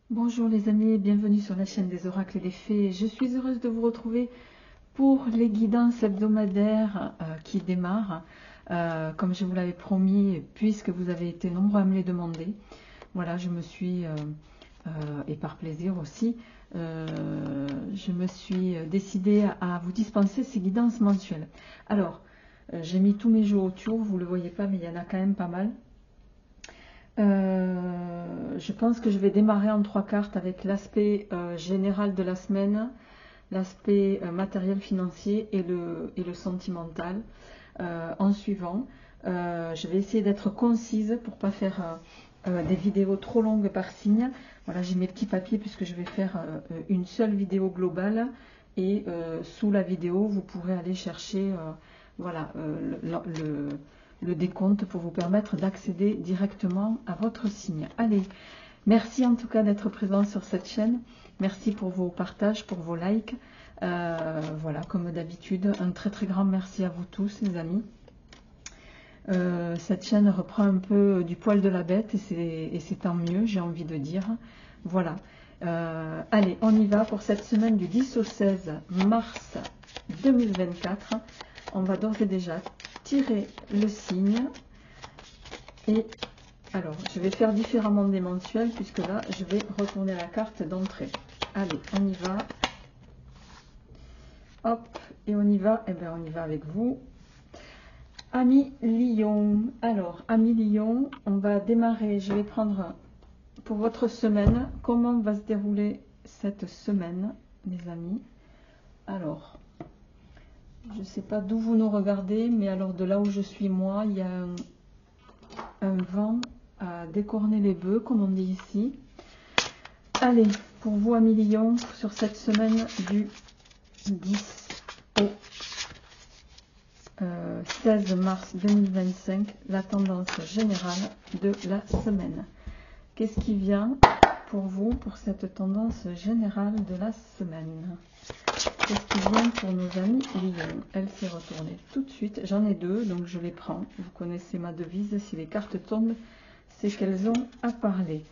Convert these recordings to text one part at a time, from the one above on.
Bonjour les amis, bienvenue sur la chaîne des oracles et des fées. Je suis heureuse de vous retrouver pour les guidances hebdomadaires qui démarrent. Comme je vous l'avais promis, puisque vous avez été nombreux à me les demander. Voilà, je me suis, et par plaisir aussi, je me suis décidée à vous dispenser ces guidances mensuelles. Alors, j'ai mis tous mes jeux autour, vous ne le voyez pas, mais il y en a quand même pas mal. Je pense que je vais démarrer en 3 cartes avec l'aspect général de la semaine, l'aspect matériel financier et le sentimental en suivant. Je vais essayer d'être concise pour ne pas faire des vidéos trop longues par signe. Voilà, j'ai mes petits papiers puisque je vais faire une seule vidéo globale et sous la vidéo vous pourrez aller chercher voilà, le décompte pour vous permettre d'accéder directement à votre signe. Allez, merci en tout cas d'être présent sur cette chaîne. Merci pour vos partages, pour vos likes. Voilà, comme d'habitude, un très très grand merci à vous tous les amis. Cette chaîne reprend un peu du poil de la bête et c'est tant mieux, j'ai envie de dire. Voilà. Allez, on y va pour cette semaine du 10 au 16 mars 2024. On va d'ores et déjà tirer le signe. Et alors, je vais faire différemment des mensuels puisque là, je vais retourner la carte d'entrée. Allez, on y va. Hop, et on y va. Eh bien, on y va avec vous. Amis Lion. Alors, Amis Lion, on va démarrer. Je vais prendre pour votre semaine. Comment va se dérouler cette semaine, les amis? Alors, je ne sais pas d'où vous nous regardez, mais alors de là où je suis moi, il y a un vent à décorner les bœufs, comme on dit ici. Allez, pour vous, Amis Lion, sur cette semaine du 10 au 16 mars 2025, la tendance générale de la semaine. Qu'est-ce qui vient pour vous pour cette tendance générale de la semaine? Qu'est-ce qui vient pour nos amis Lion? Elle s'est retournée tout de suite. J'en ai deux, donc je les prends. Vous connaissez ma devise. Si les cartes tombent, c'est qu'elles ont à parler.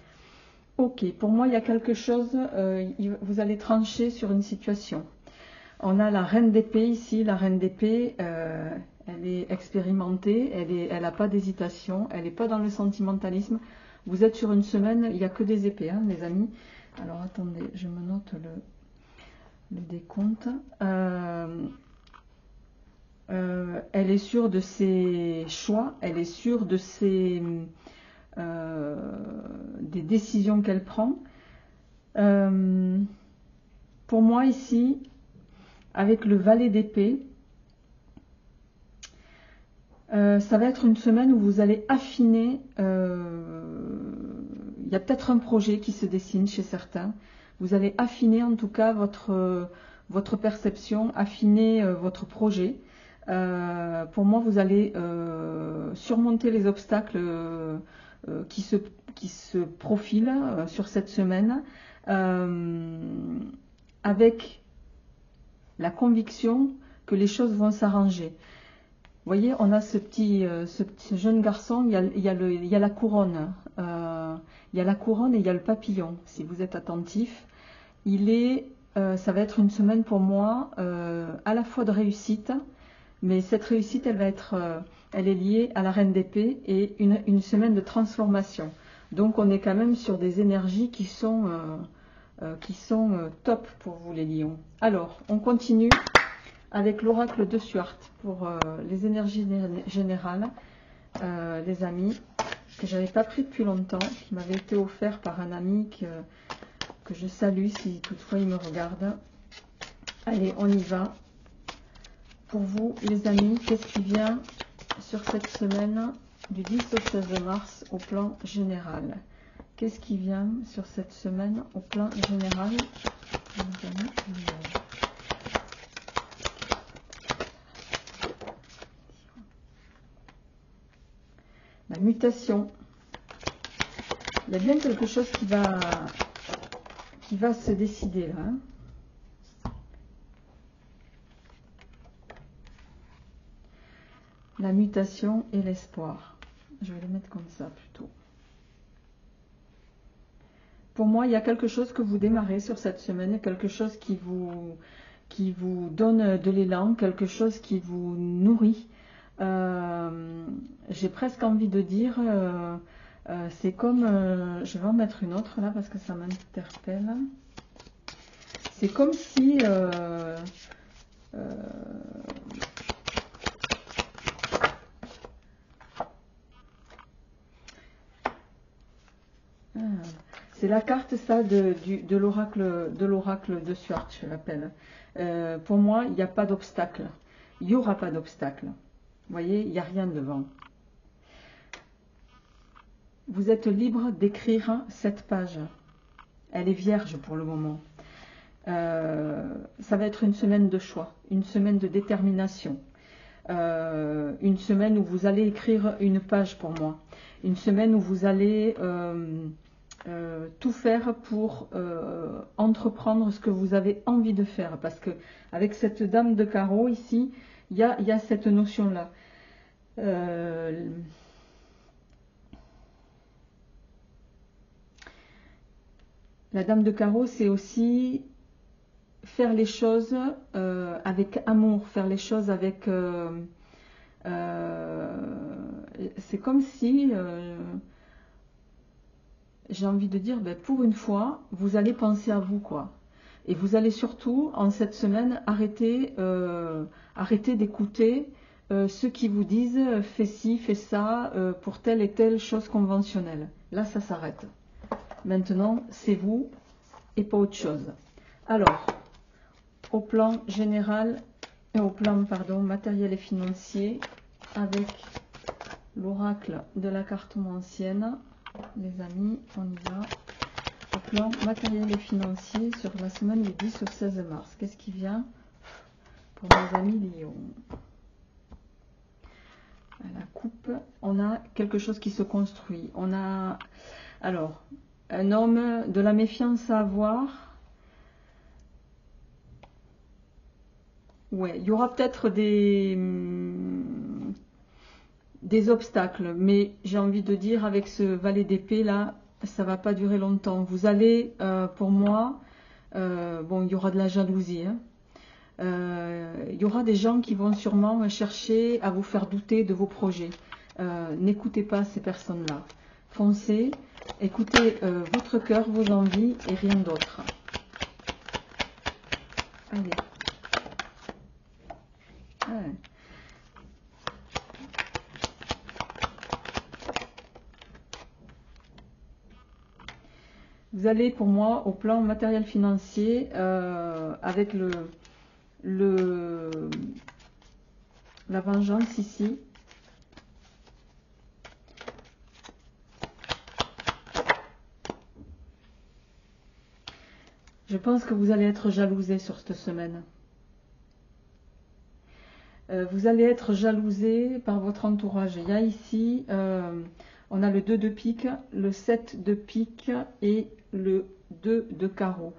Ok, pour moi, il y a quelque chose. Vous allez trancher sur une situation. On a la reine d'épée ici. La reine d'épée, elle est expérimentée. Elle n'a pas d'hésitation. Elle n'est pas dans le sentimentalisme. Vous êtes sur une semaine, il n'y a que des épées, hein, les amis. Alors, attendez, je me note le décompte. Elle est sûre de ses choix, elle est sûre de des décisions qu'elle prend. Pour moi ici, avec le valet d'épée, ça va être une semaine où vous allez affiner. Il y a peut-être un projet qui se dessine chez certains. Vous allez affiner en tout cas votre perception, affiner votre projet. Pour moi, vous allez surmonter les obstacles qui se profilent sur cette semaine avec la conviction que les choses vont s'arranger. Vous voyez, on a ce jeune garçon, il y a la couronne. Il y a la couronne et il y a le papillon. Si vous êtes attentif, ça va être une semaine pour moi à la fois de réussite, mais cette réussite, elle est liée à la reine d'épée et une semaine de transformation. Donc on est quand même sur des énergies qui sont top pour vous les lions. Alors, on continue avec l'oracle de Stuart pour les énergies générales, les amis, que j'avais pas pris depuis longtemps, qui m'avait été offert par un ami que je salue si toutefois il me regarde. Allez, on y va. Pour vous, les amis, qu'est-ce qui vient sur cette semaine du 10 au 16 mars au plan général? Qu'est-ce qui vient sur cette semaine au plan général, les amis? La mutation. Il y a bien quelque chose qui va se décider là. Hein. La mutation et l'espoir. Je vais le mettre comme ça plutôt. Pour moi, il y a quelque chose que vous démarrez sur cette semaine, quelque chose qui vous donne de l'élan, quelque chose qui vous nourrit. J'ai presque envie de dire, c'est comme, je vais en mettre une autre là parce que ça m'interpelle. C'est comme si c'est la carte ça de l'oracle de Stuart, je l'appelle. Pour moi, il n'y a pas d'obstacle. Il n'y aura pas d'obstacle. Vous voyez, il n'y a rien devant. Vous êtes libre d'écrire cette page. Elle est vierge pour le moment. Ça va être une semaine de choix, une semaine de détermination. Une semaine où vous allez écrire une page pour moi. Une semaine où vous allez tout faire pour entreprendre ce que vous avez envie de faire. Parce que avec cette dame de carreau ici, il y a cette notion-là. La dame de carreau, c'est aussi faire les choses avec amour, faire les choses avec... c'est comme si... j'ai envie de dire, ben, pour une fois, vous allez penser à vous, quoi. Et vous allez surtout, en cette semaine, arrêter d'écouter ceux qui vous disent fais ci, fais ça, pour telle et telle chose conventionnelle. Là, ça s'arrête. Maintenant, c'est vous et pas autre chose. Alors, au plan général, et au plan, pardon, matériel et financier, avec l'oracle de la carte ancienne, les amis, on y va. Au plan matériel et financier sur la semaine du 10 au 16 mars. Qu'est-ce qui vient pour mes amis Lion? À la coupe, on a quelque chose qui se construit. On a, alors, un homme, de la méfiance à avoir. Ouais, il y aura peut-être des obstacles, mais j'ai envie de dire avec ce valet d'épée là, ça va pas durer longtemps. Vous allez, pour moi, bon, il y aura de la jalousie, hein. Il y aura des gens qui vont sûrement chercher à vous faire douter de vos projets. N'écoutez pas ces personnes-là. Foncez, écoutez votre cœur, vos envies et rien d'autre. Allez. Ouais. Vous allez pour moi au plan matériel financier avec la vengeance ici. Je pense que vous allez être jalousé sur cette semaine. Vous allez être jalousé par votre entourage. Il y a ici, on a le 2 de pique, le 7 de pique et le 2 de carreau.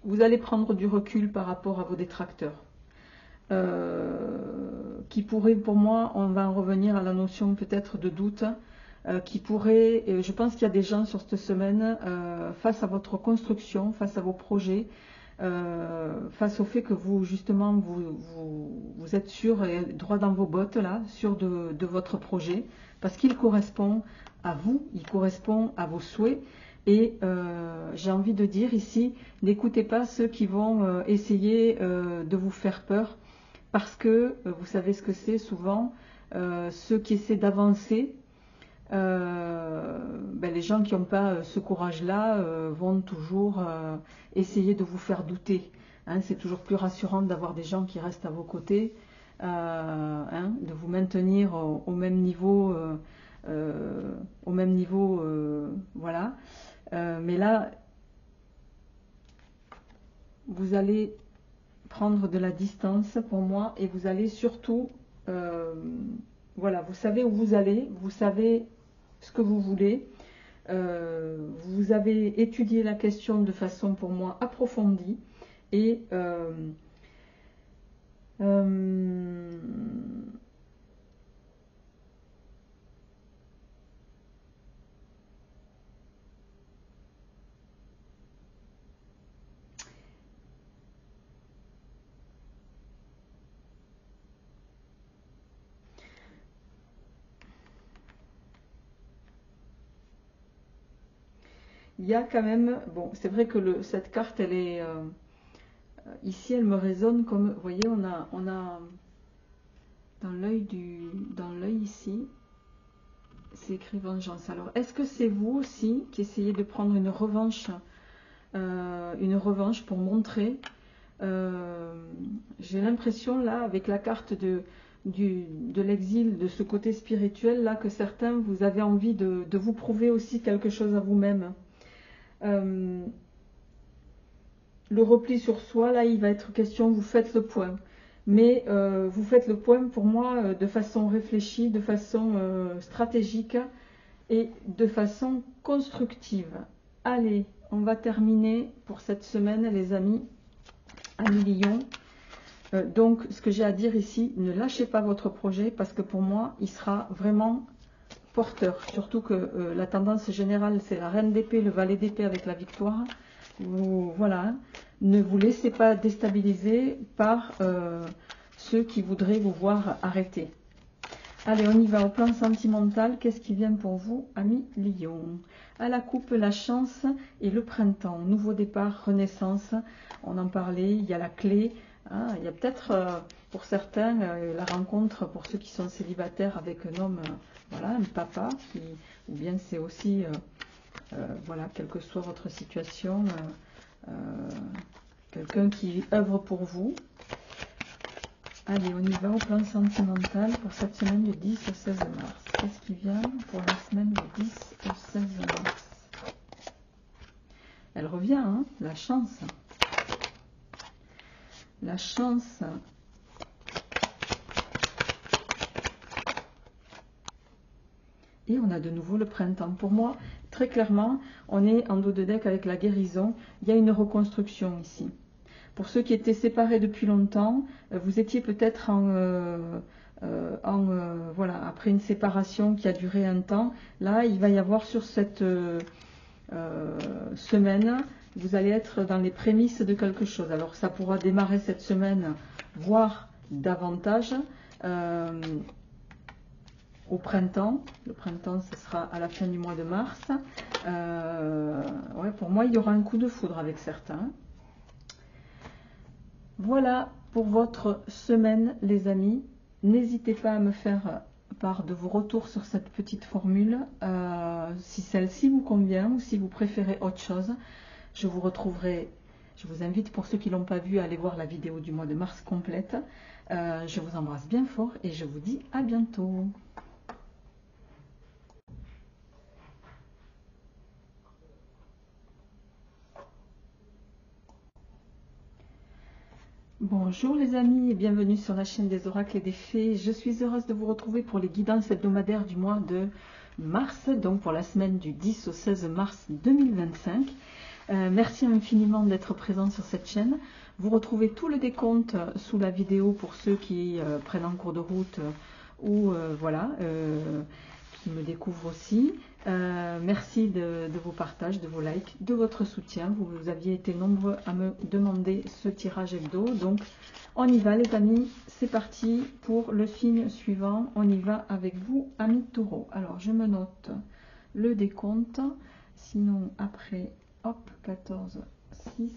Vous allez prendre du recul par rapport à vos détracteurs. Qui pourrait, pour moi, on va en revenir à la notion peut-être de doute, qui pourrait, je pense qu'il y a des gens sur cette semaine, face à votre construction, face à vos projets, face au fait que vous, justement, vous êtes sûr et droit dans vos bottes, là, sûr de votre projet, parce qu'il correspond à vous, il correspond à vos souhaits, et j'ai envie de dire ici, n'écoutez pas ceux qui vont essayer de vous faire peur, parce que vous savez ce que c'est souvent, ceux qui essaient d'avancer, les gens qui n'ont pas ce courage-là vont toujours essayer de vous faire douter. Hein, c'est toujours plus rassurant d'avoir des gens qui restent à vos côtés, de vous maintenir au même niveau, voilà. Mais là, vous allez prendre de la distance pour moi et vous allez surtout, voilà, vous savez où vous allez, vous savez ce que vous voulez, vous avez étudié la question de façon pour moi approfondie et il y a quand même, bon, c'est vrai que cette carte, elle est, ici, elle me résonne comme, vous voyez, on a dans l'œil ici, c'est écrit vengeance. Alors, est-ce que c'est vous aussi qui essayez de prendre une revanche pour montrer, j'ai l'impression là, avec la carte de l'exil, de ce côté spirituel là, que certains, vous avez envie de vous prouver aussi quelque chose à vous-même. Le repli sur soi, là, il va être question, vous faites le point. Mais vous faites le point, pour moi, de façon réfléchie, de façon stratégique et de façon constructive. Allez, on va terminer pour cette semaine, les amis, amis Lion. Donc, ce que j'ai à dire ici, ne lâchez pas votre projet parce que pour moi, il sera vraiment porteur. Surtout que la tendance générale, c'est la reine d'épée, le valet d'épée avec la victoire. Voilà, ne vous laissez pas déstabiliser par ceux qui voudraient vous voir arrêter. Allez, on y va au plan sentimental. Qu'est-ce qui vient pour vous, amis Lion? À la coupe, la chance et le printemps. Nouveau départ, renaissance. On en parlait, il y a la clé. Hein, il y a peut-être, pour certains, la rencontre, pour ceux qui sont célibataires, avec un homme, voilà, un papa, ou bien c'est aussi... voilà, quelle que soit votre situation, quelqu'un qui œuvre pour vous. Allez, on y va au plan sentimental pour cette semaine du 10 au 16 mars. Qu'est-ce qui vient pour la semaine du 10 au 16 mars? Elle revient, hein, la chance. La chance. Et on a de nouveau le printemps. Pour moi, très clairement, on est en dos de deck avec la guérison. Il y a une reconstruction ici. Pour ceux qui étaient séparés depuis longtemps, vous étiez peut-être voilà, après une séparation qui a duré un temps. Là, il va y avoir sur cette semaine, vous allez être dans les prémices de quelque chose. Alors, ça pourra démarrer cette semaine, voire davantage. Au printemps, le printemps ce sera à la fin du mois de mars. Ouais, pour moi il y aura un coup de foudre avec certains. Voilà pour votre semaine les amis. N'hésitez pas à me faire part de vos retours sur cette petite formule. Si celle-ci vous convient ou si vous préférez autre chose, je vous retrouverai. Je vous invite pour ceux qui ne l'ont pas vu à aller voir la vidéo du mois de mars complète. Je vous embrasse bien fort et je vous dis à bientôt. Bonjour les amis et bienvenue sur la chaîne des oracles et des fées. Je suis heureuse de vous retrouver pour les guidances hebdomadaires du mois de mars, donc pour la semaine du 10 au 16 mars 2025. Merci infiniment d'être présent sur cette chaîne. Vous retrouvez tout le décompte sous la vidéo pour ceux qui prennent en cours de route ou voilà, qui me découvrent aussi. Merci de vos partages, de vos likes, de votre soutien. Vous aviez été nombreux à me demander ce tirage hebdo. Donc, on y va les amis. C'est parti pour le signe suivant. On y va avec vous, amis taureaux. Alors, je me note le décompte. Sinon, après, hop, 14, 6.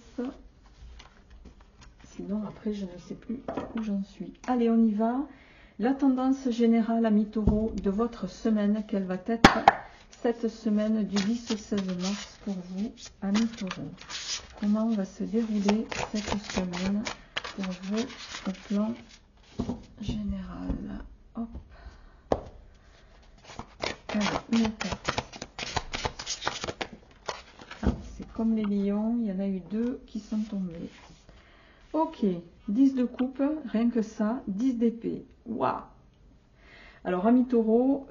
Sinon, après, je ne sais plus où j'en suis. Allez, on y va. La tendance générale, amis taureaux, de votre semaine, quelle va être cette semaine du 10 au 16 mars pour vous, amis taureaux? Comment va se dérouler cette semaine pour vous au plan général? Hop. Alors, une carte. Ah, c'est comme les lions, il y en a eu deux qui sont tombés. Ok, 10 de coupe, rien que ça, 10 d'épée. Waouh! Alors, amis taureaux,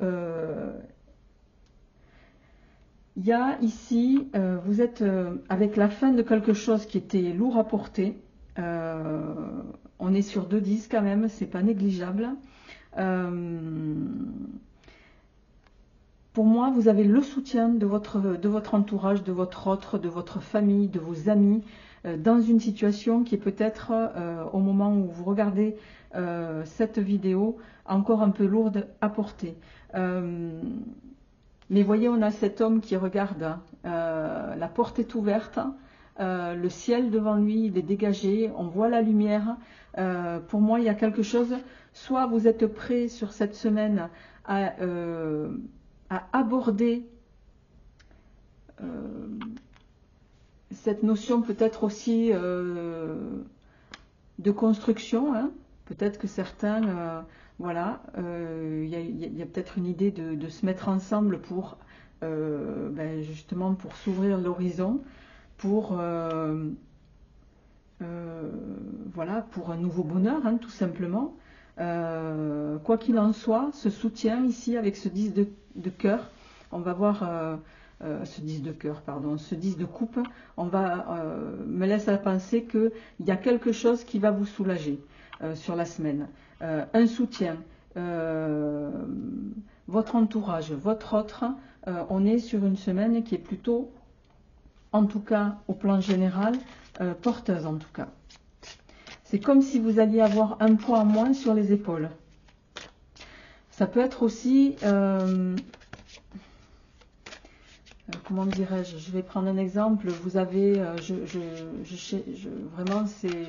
il y a ici, vous êtes avec la fin de quelque chose qui était lourd à porter. On est sur 2-10 quand même, c'est pas négligeable. Pour moi, vous avez le soutien de votre entourage, de votre autre, de votre famille, de vos amis, dans une situation qui est peut-être, au moment où vous regardez cette vidéo, encore un peu lourde à porter. Il Mais voyez, on a cet homme qui regarde, la porte est ouverte, le ciel devant lui, il est dégagé, on voit la lumière. Pour moi, il y a quelque chose, soit vous êtes prêt sur cette semaine à aborder cette notion peut-être aussi de construction, hein. Peut-être que certains, voilà, il y a peut-être une idée de se mettre ensemble pour justement pour s'ouvrir l'horizon, pour voilà, pour un nouveau bonheur, hein, tout simplement. Quoi qu'il en soit, ce soutien ici avec ce 10 de cœur, on va voir ce 10 de cœur, pardon, ce 10 de coupe, on va me laisse à penser qu'il y a quelque chose qui va vous soulager sur la semaine. Un soutien, votre entourage, votre autre, on est sur une semaine qui est plutôt, en tout cas au plan général, porteuse en tout cas. C'est comme si vous alliez avoir un poids en moins sur les épaules. Ça peut être aussi, comment dirais-je, je vais prendre un exemple, vous avez, vraiment c'est,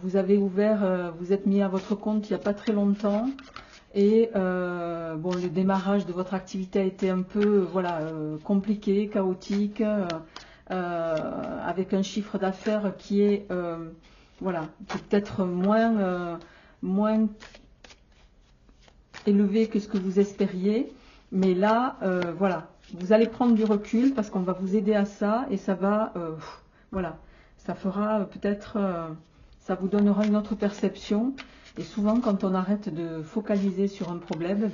vous avez ouvert, vous êtes mis à votre compte il n'y a pas très longtemps, et bon, le démarrage de votre activité a été un peu, voilà, compliqué, chaotique, avec un chiffre d'affaires qui est, voilà, peut-être moins élevé que ce que vous espériez, mais là, voilà, vous allez prendre du recul parce qu'on va vous aider à ça, et ça va, voilà, ça fera peut-être, ça vous donnera une autre perception. Et souvent, quand on arrête de focaliser sur un problème,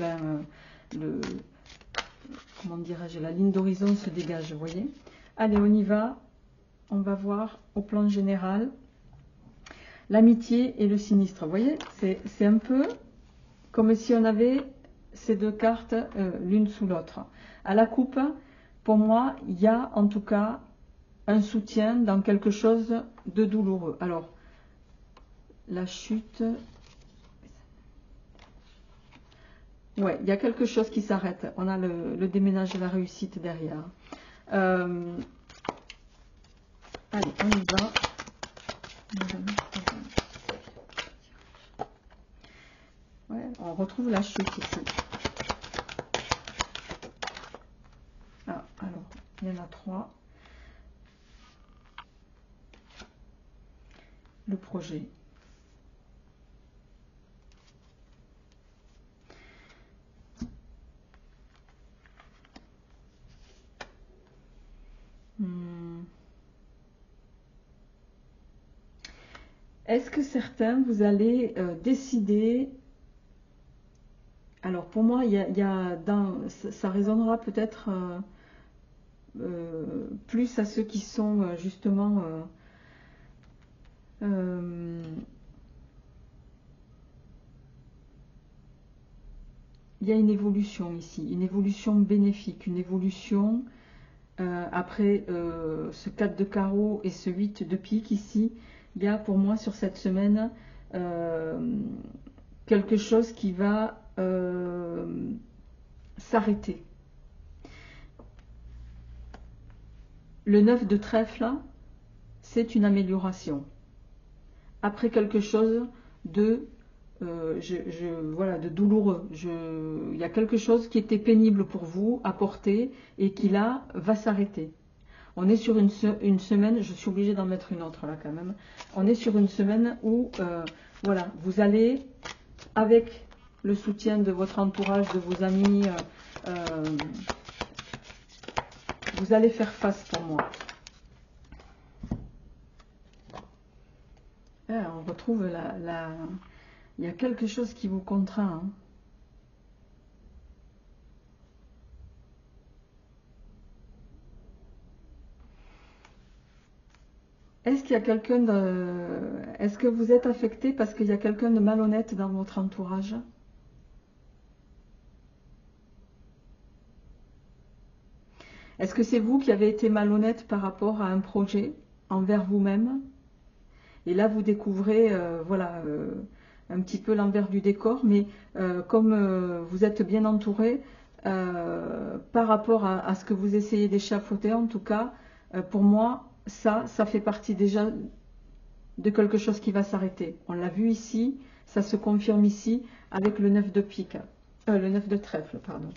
comment dirais-je, la ligne d'horizon se dégage, vous voyez. Allez, on y va. On va voir au plan général l'amitié et le sinistre. Vous voyez, c'est un peu comme si on avait ces deux cartes l'une sous l'autre. À la coupe, pour moi, il y a en tout cas un soutien dans quelque chose de douloureux. Alors, la chute... Ouais, il y a quelque chose qui s'arrête. On a le déménage de la réussite derrière. Allez, on y va. Ouais, on retrouve la chute ici. Ah, alors, il y en a 3. Le projet. Est-ce que certains, vous allez décider... Alors pour moi, ça résonnera peut-être plus à ceux qui sont justement... il y a une évolution ici, une évolution bénéfique, une évolution après ce 4 de carreau et ce 8 de pique ici. Il y a pour moi sur cette semaine quelque chose qui va s'arrêter. Le 9 de trèfle, c'est une amélioration. Après quelque chose de, voilà, de douloureux. Il y a quelque chose qui était pénible pour vous à porter et qui là va s'arrêter. On est sur une semaine, je suis obligée d'en mettre une autre là quand même. On est sur une semaine où, voilà, vous allez, avec le soutien de votre entourage, de vos amis, vous allez faire face pour moi. Là, on retrouve il y a quelque chose qui vous contraint. Hein. Est-ce qu'il y a quelqu'un de... Est-ce que vous êtes affecté parce qu'il y a quelqu'un de malhonnête dans votre entourage? Est-ce que c'est vous qui avez été malhonnête par rapport à un projet envers vous-même? Et là, vous découvrez, voilà, un petit peu l'envers du décor, mais comme vous êtes bien entouré, par rapport à ce que vous essayez d'échafauder, en tout cas, pour moi, ça fait partie déjà de quelque chose qui va s'arrêter. On l'a vu ici, ça se confirme ici avec le 9 de pique, le 9 de trèfle, pardon.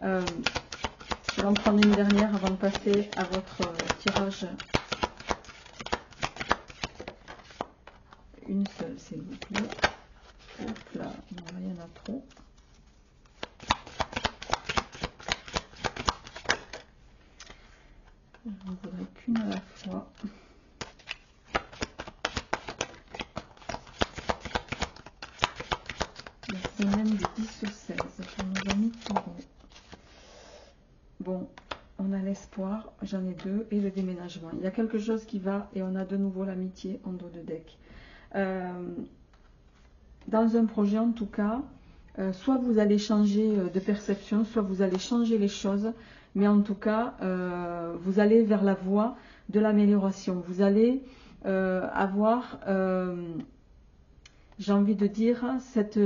Je vais en prendre une dernière avant de passer à votre tirage. Une seule, s'il vous plaît. Hop là, non, là, il y en a trop. Je ne voudrais qu'une à la fois. La semaine du 10 au 16 pour nos amis taureaux. Bon, on a l'espoir, j'en ai deux, et le déménagement. Il y a quelque chose qui va, et on a de nouveau l'amitié en dos de deck. Dans un projet, en tout cas, soit vous allez changer de perception, soit vous allez changer les choses, mais en tout cas, vous allez vers la voie de l'amélioration. Vous allez avoir, j'ai envie de dire, cette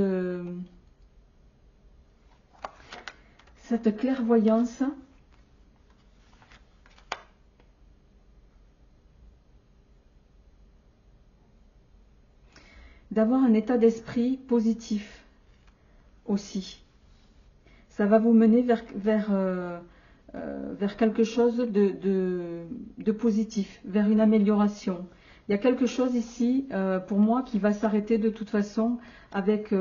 clairvoyance d'avoir un état d'esprit positif aussi. Ça va vous mener vers quelque chose de positif, vers une amélioration. Il y a quelque chose ici, pour moi, qui va s'arrêter de toute façon avec...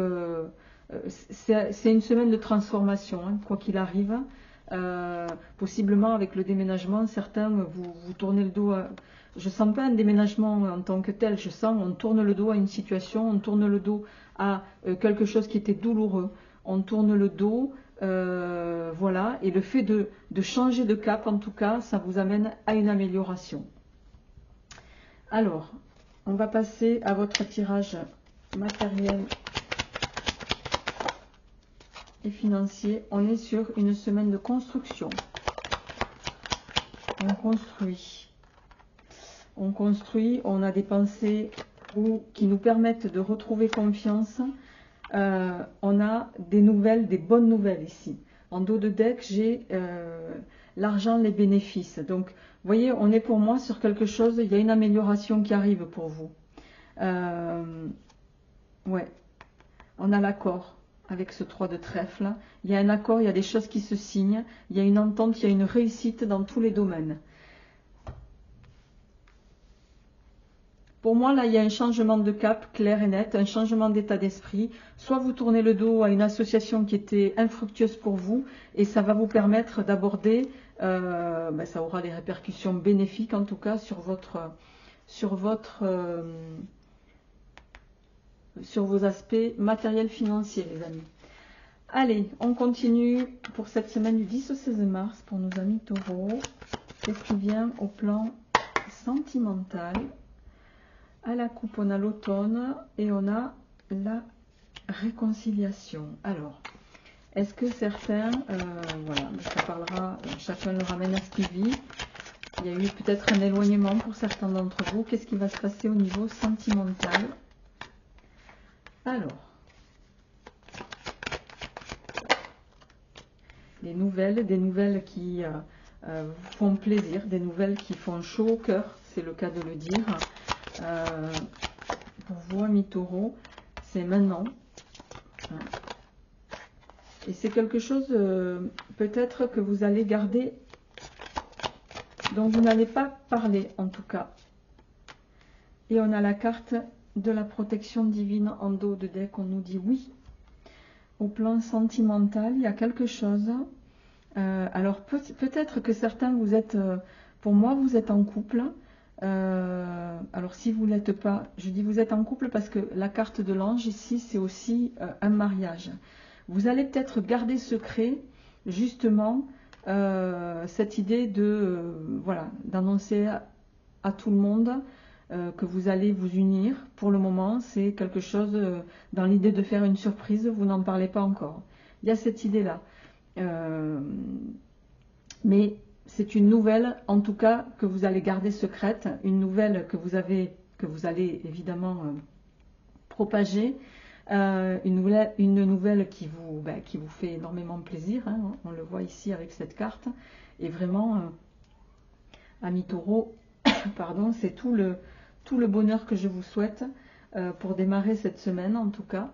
c'est une semaine de transformation, hein, quoi qu'il arrive. Possiblement avec le déménagement, certains vous tournez le dos à... Je ne sens pas un déménagement en tant que tel, je sens on tourne le dos à une situation, on tourne le dos à quelque chose qui était douloureux, on tourne le dos, voilà, et le fait de changer de cap, en tout cas, ça vous amène à une amélioration. Alors, on va passer à votre tirage matériel et financier. On est sur une semaine de construction. On construit, on a des pensées qui nous permettent de retrouver confiance. On a des nouvelles, des bonnes nouvelles ici. En dos de deck, j'ai l'argent, les bénéfices. Donc, vous voyez, on est pour moi sur quelque chose, il y a une amélioration qui arrive pour vous. Ouais, on a l'accord avec ce 3 de trèfle. Il y a un accord, il y a des choses qui se signent, il y a une entente, il y a une réussite dans tous les domaines. Pour moi, là, il y a un changement de cap clair et net, un changement d'état d'esprit. Soit vous tournez le dos à une association qui était infructueuse pour vous, et ça va vous permettre d'aborder, ça aura des répercussions bénéfiques en tout cas sur vos aspects matériels financiers, les amis. Allez, on continue pour cette semaine du 10 au 16 mars pour nos amis taureaux. Qu'est-ce qui vient au plan sentimental? À la coupe, on a l'automne et on a la réconciliation. Alors, est-ce que certains, voilà, ça parlera, chacun le ramène à ce qu'il vit. Il y a eu peut-être un éloignement pour certains d'entre vous. Qu'est-ce qui va se passer au niveau sentimental? Alors, des nouvelles qui vous font plaisir, des nouvelles qui font chaud au cœur, c'est le cas de le dire. Pour vous, amis taureaux, c'est maintenant. Et c'est quelque chose peut-être que vous allez garder, dont vous n'allez pas parler en tout cas. Et on a la carte de la protection divine en dos de deck. On nous dit oui. Au plan sentimental, il y a quelque chose. Alors peut-être que certains, vous êtes, pour moi, vous êtes en couple. Alors si vous ne l'êtes pas, je dis vous êtes en couple parce que la carte de l'ange ici, c'est aussi un mariage. Vous allez peut-être garder secret, justement, cette idée de, voilà, d'annoncer à tout le monde que vous allez vous unir. Pour le moment, c'est quelque chose, dans l'idée de faire une surprise, vous n'en parlez pas encore. Il y a cette idée-là. Mais c'est une nouvelle, en tout cas, que vous allez garder secrète, une nouvelle que vous allez évidemment propager. une nouvelle qui vous fait énormément plaisir, hein, on le voit ici avec cette carte. Et vraiment, amis taureaux, pardon, c'est tout le bonheur que je vous souhaite pour démarrer cette semaine en tout cas.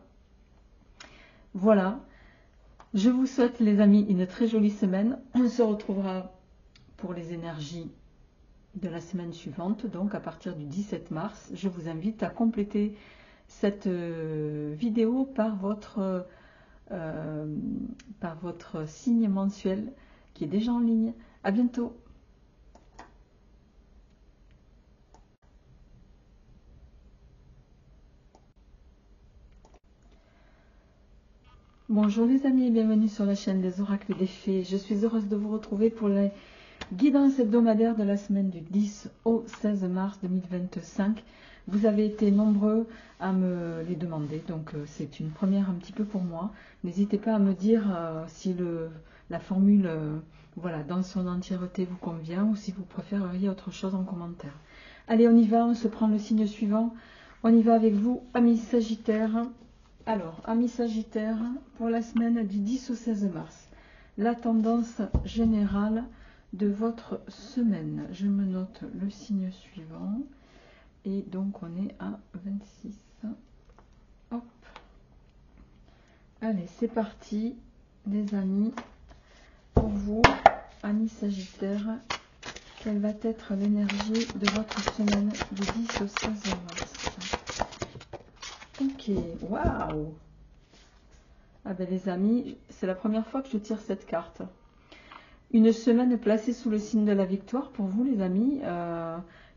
Voilà, je vous souhaite les amis une très jolie semaine. On se retrouvera pour les énergies de la semaine suivante, donc à partir du 17 mars. Je vous invite à compléter cette vidéo par votre signe mensuel qui est déjà en ligne. À bientôt. Bonjour les amis et bienvenue sur la chaîne des oracles des fées. Je suis heureuse de vous retrouver pour les guidances hebdomadaires de la semaine du 10 au 16 mars 2025. Vous avez été nombreux à me les demander, donc c'est une première un petit peu pour moi. N'hésitez pas à me dire si la formule voilà, dans son entièreté vous convient ou si vous préféreriez autre chose en commentaire. Allez, on y va, on se prend le signe suivant. On y va avec vous, amis Sagittaires. Alors, amis Sagittaires, pour la semaine du 10 au 16 mars, la tendance générale de votre semaine. Je me note le signe suivant. Et donc, on est à 26. Hop. Allez, c'est parti, les amis. Pour vous, amis Sagittaires, quelle va être l'énergie de votre semaine du 10 au 16 mars? Ok, waouh! Ah ben les amis, c'est la première fois que je tire cette carte. Une semaine placée sous le signe de la victoire pour vous les amis,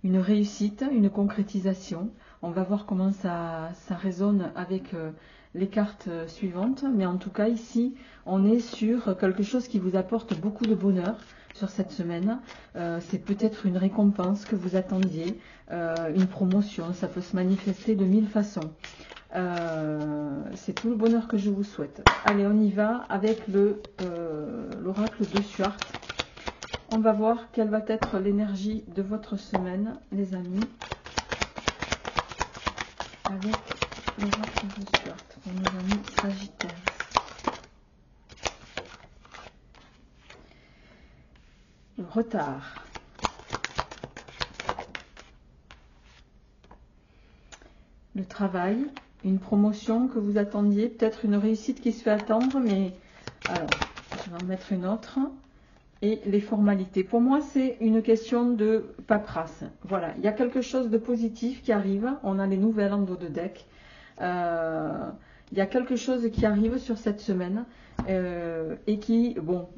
une réussite, une concrétisation. On va voir comment ça résonne avec les cartes suivantes, mais en tout cas ici, on est sur quelque chose qui vous apporte beaucoup de bonheur sur cette semaine. C'est peut-être une récompense que vous attendiez, une promotion, ça peut se manifester de mille façons. C'est tout le bonheur que je vous souhaite. Allez, on y va avec l'oracle de Suart. On va voir quelle va être l'énergie de votre semaine, les amis, avec l'oracle de Suart pour nos amis Sagittaires. Le retard. Le travail. Une promotion que vous attendiez, peut-être une réussite qui se fait attendre, mais alors, je vais en mettre une autre. Et les formalités. Pour moi, c'est une question de paperasse. Voilà, il y a quelque chose de positif qui arrive. On a les nouvelles en dos de deck. Il y a quelque chose qui arrive sur cette semaine et qui, bon,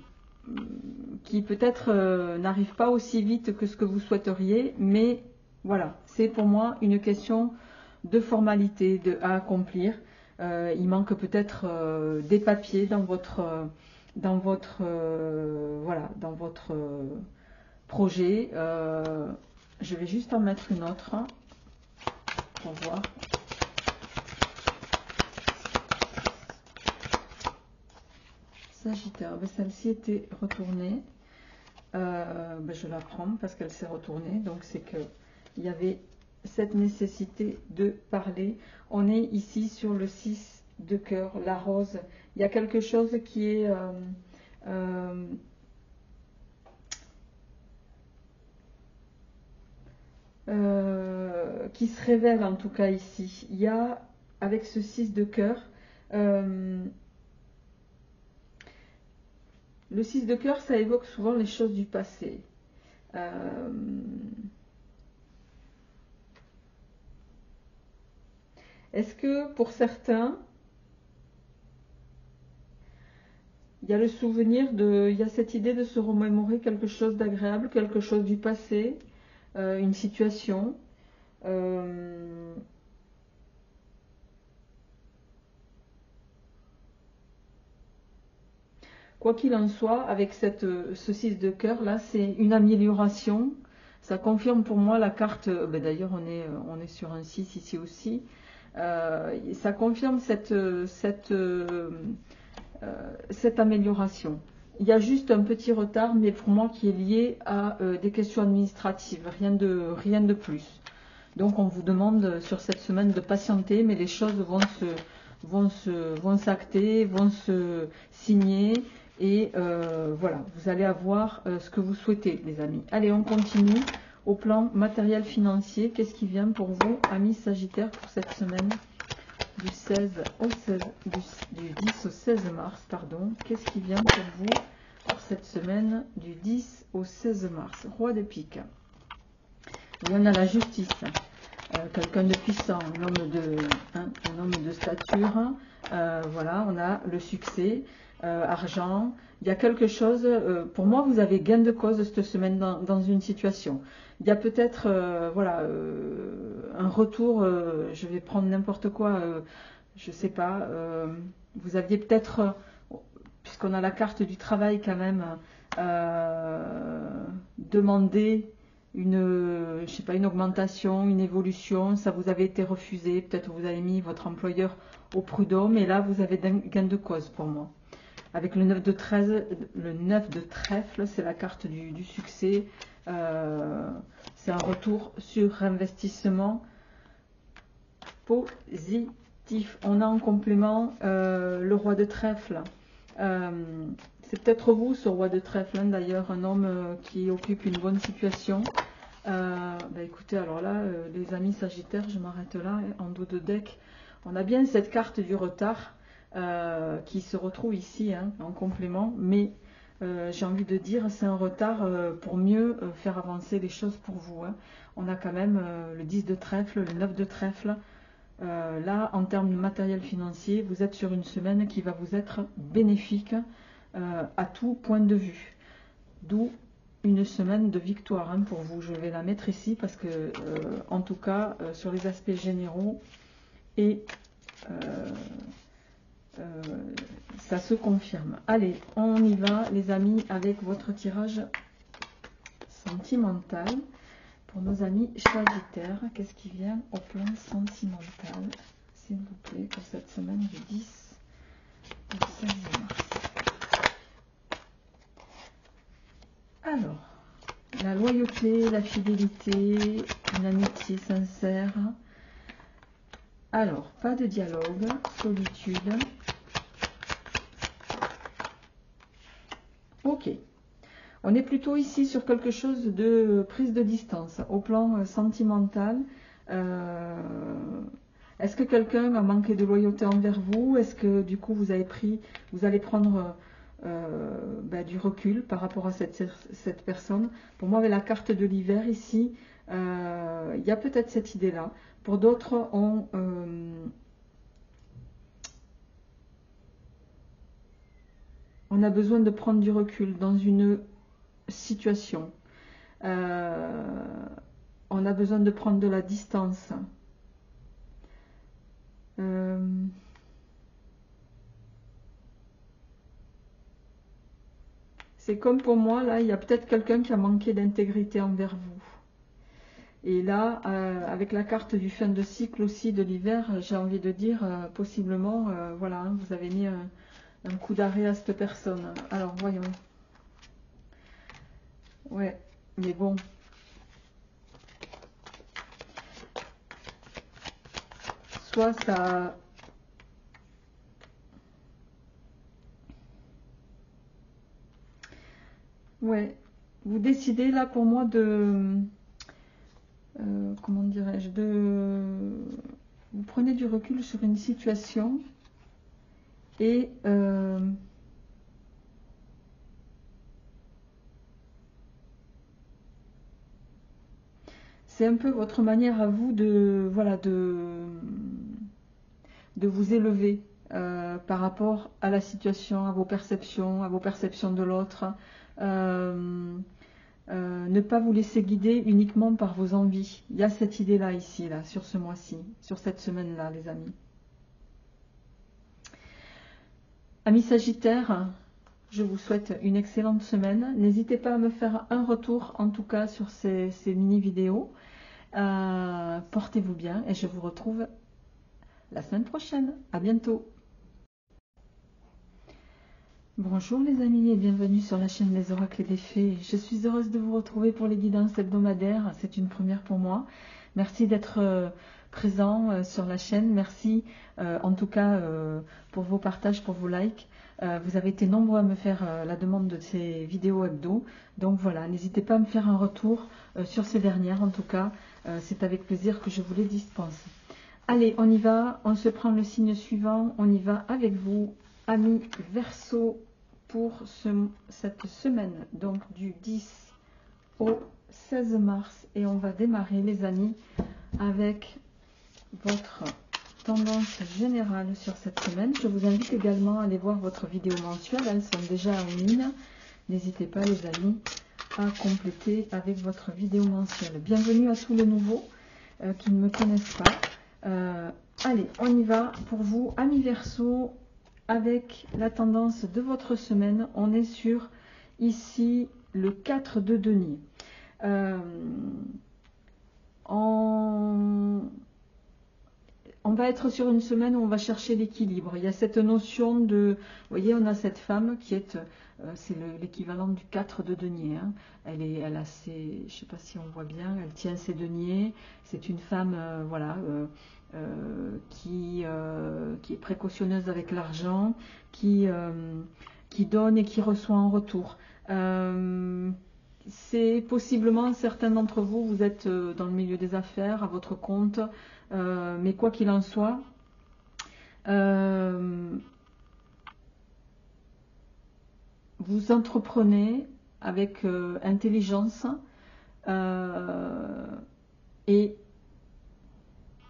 qui peut-être n'arrive pas aussi vite que ce que vous souhaiteriez, mais voilà, c'est pour moi une question de formalité à accomplir. Il manque peut-être des papiers dans votre voilà, dans votre projet. Je vais juste en mettre une autre pour voir. Sagittaire, celle-ci était retournée. Je la prends parce qu'elle s'est retournée, donc c'est que il y avait cette nécessité de parler. On est ici sur le 6 de cœur, la rose. Il y a quelque chose qui est qui se révèle en tout cas ici. Il y a, avec ce 6 de cœur, le 6 de cœur, ça évoque souvent les choses du passé. Est-ce que pour certains, il y a le souvenir il y a cette idée de se remémorer quelque chose d'agréable, quelque chose du passé, une situation. Quoi qu'il en soit, avec ce 6 de cœur là, c'est une amélioration. Ça confirme pour moi la carte, d'ailleurs on est sur un 6 ici aussi. Ça confirme cette amélioration. Il y a juste un petit retard, mais pour moi qui est lié à des questions administratives, rien de plus. Donc on vous demande sur cette semaine de patienter, mais les choses vont s'acter, vont se signer. Et voilà, vous allez avoir ce que vous souhaitez, les amis. Allez, on continue. Au plan matériel financier, qu'est-ce qui vient pour vous, amis Sagittaires, pour cette semaine du 16 au 16, du 10 au 16 mars, pardon. Qu'est-ce qui vient pour vous pour cette semaine du 10 au 16 mars? Roi de pique. On a la justice. Quelqu'un de puissant, un homme de stature. Voilà, on a le succès. Argent, il y a quelque chose, pour moi vous avez gain de cause cette semaine dans une situation. Il y a peut-être voilà, un retour, je vais prendre n'importe quoi, je sais pas, vous aviez peut-être, puisqu'on a la carte du travail quand même, demandé je sais pas, une augmentation, une évolution, ça vous avait été refusé, peut-être vous avez mis votre employeur au prud'homme, et là vous avez gain de cause pour moi. Avec le 9 de 13, le 9 de trèfle, c'est la carte du succès. C'est un retour sur investissement positif. On a en complément le roi de trèfle. C'est peut-être vous, ce roi de trèfle, hein, d'ailleurs, un homme qui occupe une bonne situation. Écoutez, alors là, les amis Sagittaires, je m'arrête là, en dos de deck. On a bien cette carte du retard. Qui se retrouve ici hein, en complément, mais j'ai envie de dire c'est un retard pour mieux faire avancer les choses pour vous. Hein. On a quand même le 10 de trèfle, le 9 de trèfle. Là, en termes de matériel financier, vous êtes sur une semaine qui va vous être bénéfique à tout point de vue. D'où une semaine de victoire hein, pour vous. Je vais la mettre ici parce que, en tout cas, sur les aspects généraux et ça se confirme. Allez, on y va les amis avec votre tirage sentimental pour nos amis Sagittaires. Qu'est-ce qui vient au plan sentimental, s'il vous plaît, pour cette semaine du 10 au 16 mars? Alors, la loyauté, la fidélité, une amitié sincère. Alors, pas de dialogue, solitude. Ok. On est plutôt ici sur quelque chose de prise de distance. Au plan sentimental, est-ce que quelqu'un a manqué de loyauté envers vous? Est-ce que du coup vous allez prendre du recul par rapport à cette personne? Pour moi, avec la carte de l'hiver ici, il y a peut-être cette idée-là. Pour d'autres, on a besoin de prendre du recul dans une situation. On a besoin de prendre de la distance. C'est comme pour moi, là, il y a peut-être quelqu'un qui a manqué d'intégrité envers vous. Et là, avec la carte du fin de cycle aussi de l'hiver, j'ai envie de dire, possiblement, voilà, hein, vous avez mis un coup d'arrêt à cette personne. Alors, voyons. Ouais, mais bon. Soit ça... Ouais, vous décidez là pour moi de... comment dirais-je, vous prenez du recul sur une situation et c'est un peu votre manière à vous de voilà de vous élever par rapport à la situation, à vos perceptions de l'autre. Ne pas vous laisser guider uniquement par vos envies. Il y a cette idée-là ici, là, sur ce mois-ci, sur cette semaine-là, les amis. Amis Sagittaires, je vous souhaite une excellente semaine. N'hésitez pas à me faire un retour, en tout cas, sur ces mini-vidéos. Portez-vous bien et je vous retrouve la semaine prochaine. À bientôt. Bonjour les amis et bienvenue sur la chaîne des oracles et des fées. Je suis heureuse de vous retrouver pour les guidances hebdomadaires. C'est une première pour moi. Merci d'être présents sur la chaîne. Merci en tout cas pour vos partages, pour vos likes. Vous avez été nombreux à me faire la demande de ces vidéos hebdo. Donc voilà, n'hésitez pas à me faire un retour sur ces dernières. En tout cas, c'est avec plaisir que je vous les dispense. Allez, on y va. On se prend le signe suivant. On y va avec vous, amis Verseau, pour cette semaine. Donc du 10 au 16 mars. Et on va démarrer, les amis, avec votre tendance générale sur cette semaine. Je vous invite également à aller voir votre vidéo mensuelle, elles sont déjà en ligne. N'hésitez pas, les amis, à compléter avec votre vidéo mensuelle. Bienvenue à tous les nouveaux qui ne me connaissent pas. Allez, on y va pour vous, amis Verseau, avec la tendance de votre semaine. On est sur, ici, le 4 de denier. On va être sur une semaine où on va chercher l'équilibre. Il y a cette notion de... Vous voyez, on a cette femme qui est... c'est l'équivalent du 4 de denier. Hein. Elle a ses... Je ne sais pas si on voit bien. Elle tient ses deniers. C'est une femme, voilà, qui est précautionneuse avec l'argent, qui donne et qui reçoit en retour. C'est possiblement, certains d'entre vous, vous êtes dans le milieu des affaires, à votre compte, mais quoi qu'il en soit, vous entreprenez avec intelligence et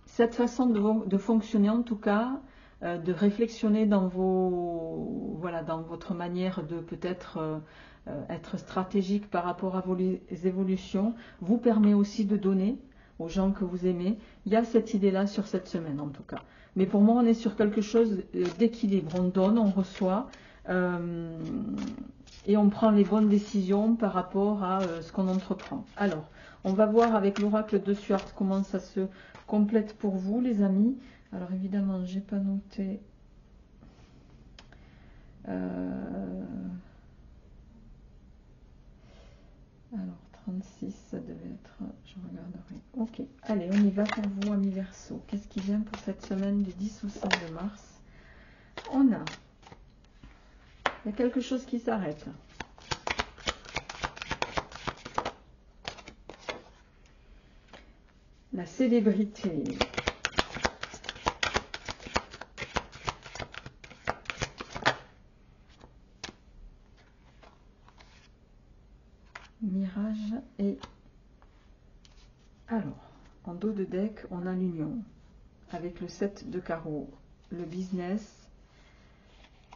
cette façon de fonctionner, en tout cas, de réflexionner dans dans votre manière de peut-être être stratégique par rapport à vos évolutions, vous permet aussi de donner aux gens que vous aimez. Il y a cette idée-là sur cette semaine, en tout cas. Mais pour moi, on est sur quelque chose d'équilibre. On donne, on reçoit, et on prend les bonnes décisions par rapport à ce qu'on entreprend. Alors, on va voir avec l'oracle de Stuart comment ça se complète pour vous, les amis. Alors, évidemment, je n'ai pas noté... Alors, 36, ça devait être... Je regarderai. Ok, allez, on y va pour vous, amis Verseau. Qu'est-ce qui vient pour cette semaine du 10 au 16 mars? Il y a quelque chose qui s'arrête. La célébrité. Mirage et... Alors, en dos de deck, on a l'union. Avec le 7 de carreau. Le business,